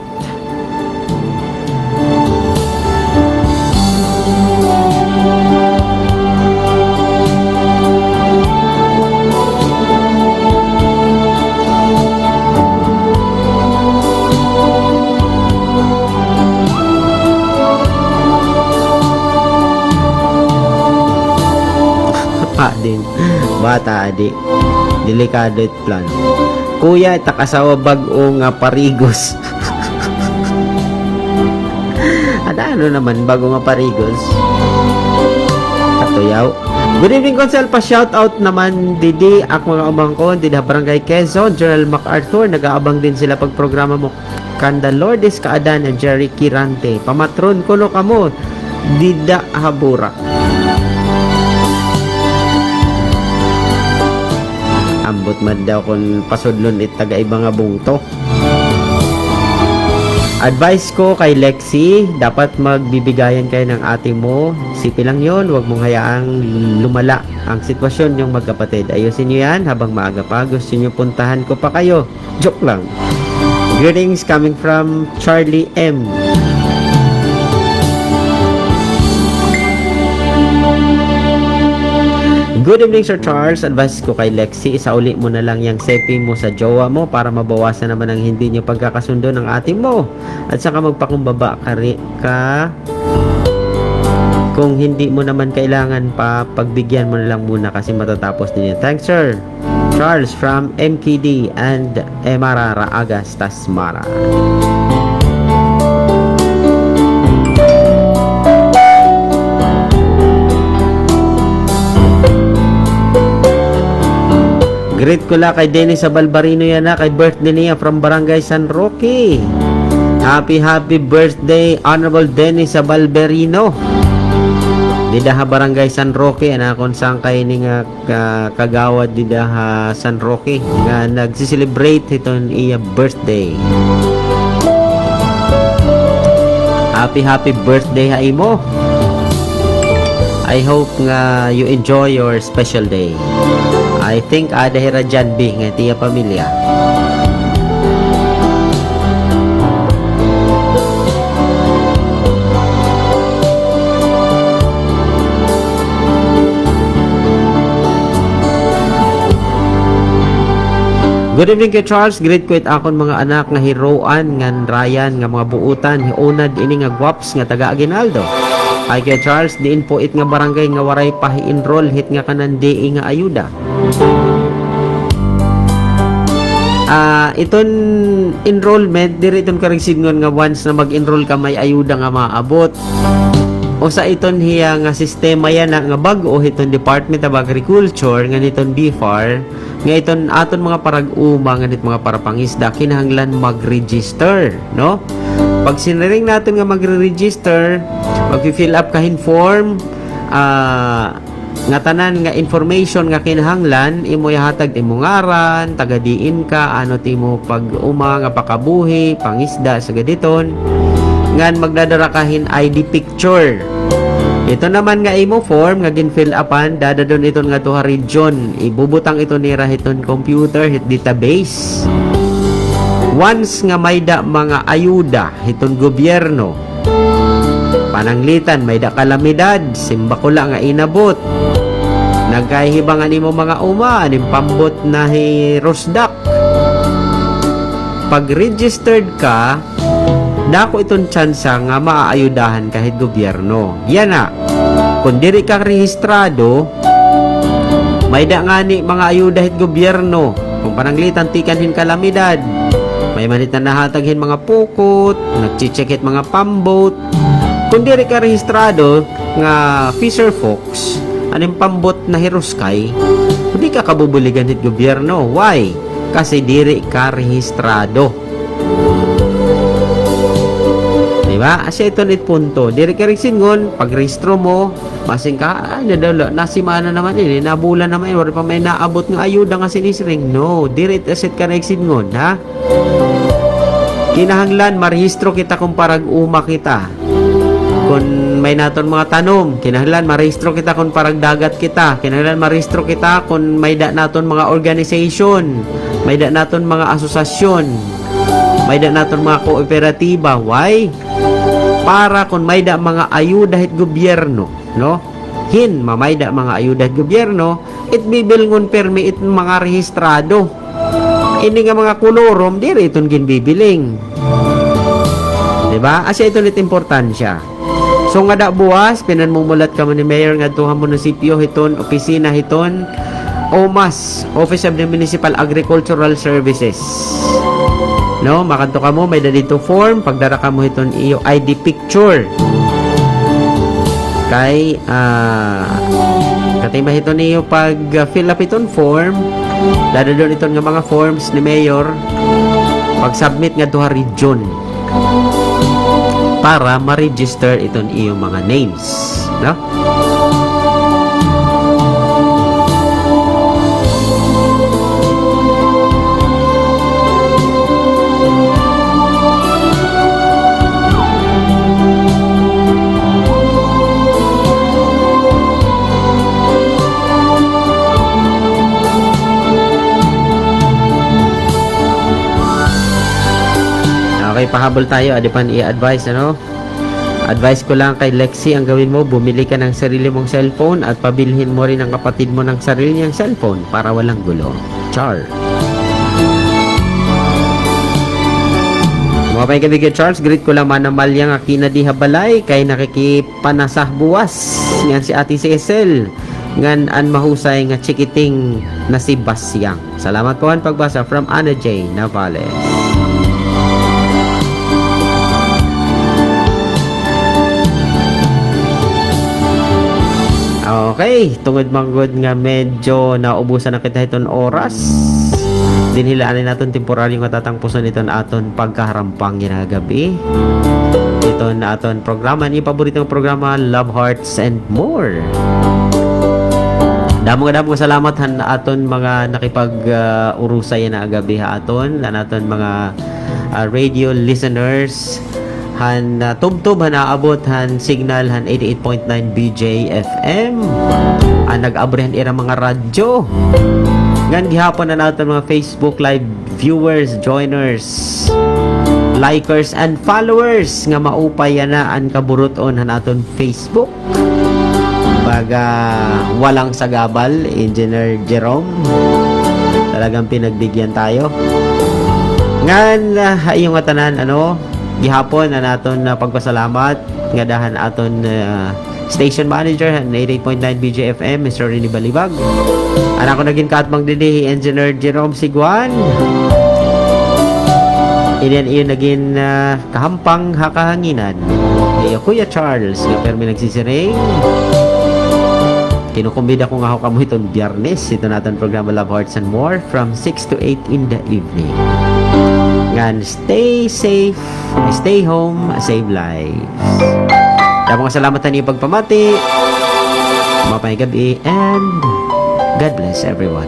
Din. Bata, adik. Delikado it plan. Kuya, takasawa bag-o nga parigos. At ano naman, bago nga parigos? Katuyaw. Good evening, Consel. Pa-shout out naman, Didi. Ako mga umangkon, Didi Barangay Quezon, General MacArthur. Nag-aabang din sila pag programa mo. Kanda Lourdes Kaadan and Jerry Kirante. Pamatron ko no kamo. Dida Habura. Ambot man daw kung pasudlon it taga-iba nga bungto. Advice ko kay Lexi, dapat magbibigayan kayo ng ate mo. Sipi lang yon, huwag mong hayaang lumala ang sitwasyon yung magkapatid. Ayusin nyo yan habang maaga pa. Gusto nyo puntahan ko pa kayo. Joke lang. Greetings coming from Charlie M. Good evening, Sir Charles. Advice ko kay Lexi, isauli mo na lang yung sepi mo sa jowa mo para mabawasan naman ang hindi niyo pagkakasundo ng ate mo. At saka magpakumbaba ka kung hindi mo naman kailangan pa, pagbigyan mo na lang muna kasi matatapos din yan. Thanks, Sir Charles from MKD and Emara Raagas Tasmara. Greet ko lang kay Dennis sa Balbarino yan na, kay birthday niya from Barangay San Roque. Happy birthday, Honorable Dennis sa Balbarino. Didaha Barangay San Roque, anakon saan kayo ni nga kagawad didaha San Roque nga nagsiselebrate iton iya birthday. Happy birthday ha imo. I hope nga you enjoy your special day. I think ada hira dyan bing nga tiya pamilya. Good evening kay Charles. Great ko it akon mga anak nga hiroan ngan Ryan nga mga buutan hiunad ini nga guwaps nga taga Aguinaldo. Ay kay Charles, diin po it nga barangay nga waray pahi-enroll hit nga kanandi nga ayuda. Iton enrollment, diri iton karigsidngon nga once na mag-enroll ka may ayuda nga maabot. O sa iton hiya nga sistema yan nga bag-o iton Department of Agriculture nga niton BFAR nga iton aton mga parag-uma nga nit mga parapangisda kinahanglan mag-register, no? Pag sinaring natin nga magre-register, mag-fill up kahin form, nga tanan nga information nga kinahanglan, imo ihatag imong ngaran, taga-diin ka, ano timo pag-uma nga pakabuhi, pangisda sa gaditon, ngan magdadara kahin ID picture. Ito naman nga imo form nga gin-fill upan, dadadon iton nga duha region. Ibubutang ito ni rahiton computer hit database. Once nga may da mga ayuda hiton gobyerno, pananglitan may da kalamidad, simbakula nga inabot, nagkahibangan imo mga uma, aning pambot na hirosdak. Pag registered ka, dako itong tsansa nga maaayudahan kahit gobyerno. Yan na. Kung diri ka rehistrado, may da nga ni mga ayuda hit gobyerno. Kung pananglitan tikanhin kalamidad, may manit na nahataghin mga pukot, nagchicheck hit mga pambot. Kung diri ka rehistrado nga fisher folks, aning pambot na hiruskay, hindi ka kabubuligan hit gobyerno. Why? Kasi diri ka rehistrado. Diba? Asya ito nit punto. Diri ka rin singon, pag-rehistro mo, masing ka, nasimana naman yun, nabulan naman yun, wala pa may naabot ng ayuda nga sinisring. No, diri asit ka rin singon, ha? Kinahanglan, marehistro kita kung parang uma kita. Kung may naton mga tanom, kinahanglan, marehistro kita kung parang dagat kita. Kinahanglan, marehistro kita kung may da naton mga organization, may da naton mga asosasyon, may da naton mga kooperatiba. Why? Para kung may da mga ayuda hit gobyerno, no? Mamay da mga ayuda hit gobyerno, it bibilngon permi it mga rehistrado. Ini nga mga kolorom, diri itong ginbibiling. Diba? Asya ito nit importansya. So nga da buwas, pinanmumulat ka mo ni Mayor nga tuhang munisipyo hiton, opisina hiton, OMAS, Office of the Municipal Agricultural Services. No, makanto ka mo, may dito form, pagdara ka mo hiton iyo ID picture. Kay katima hiton niyo pag fill up iton form, dadadon iton nga mga forms ni Mayor, pag-submit nga duha region para ma-register iton iyo mga names, no? Okay, pahabol tayo. Adipan i-advise, ano? Advice ko lang kay Lexi, ang gawin mo, bumili ka ng sarili mong cellphone at pabilhin mo rin ang kapatid mo ng sarili niyang cellphone para walang gulo. Char. Mga kaibigan Charles, greet ko lang manamalya nga kinadiha balay kay nakikipanasah buwas. Yan si Ate Cecil. Ngan an mahusay nga chikiting na si Basyang. Salamat po ang pagbasa from Ana J. Navales. Okay, tungod manggod nga medyo naubusan na kita iton oras. Dinhilaan natin temporaryo nga tatangpuson iton aton pagkaharampang ginagabi. Iton aton programa, ni paboritong programa, Love Hearts and More. Damo salamat han aton mga nakipag-urusay na agabi ha aton, aton mga radio listeners. Han tubtub han naabot han signal han 88.9 BJ FM. Nag-abrihan ira mga radyo. Ngan gihapon na natin mga Facebook live viewers, joiners, likers and followers nga maupay na an kaburuton han aton Facebook. Baga walang sagabal, Engineer Jerome. Talagang pinagbigyan tayo. Ngan yung tanan gihapon na naton pagpasalamat nga dahan aton station manager 88.9 BJFM Mr. Rini Balibag. Ana ko naging katbang dinhi Engineer Jerome Siguan. Iyan naging kahampang hakahanginan. Kuya Charles nga permi nagsisiring. Kinukumbida ko nga ako kamo itong Biyernes. Ito natin programa Love Hearts and More from 6 to 8 in the evening. Ngan, stay safe, stay home, save lives. Damang salamat na niyo pagpamati. Mapay gabi and God bless everyone.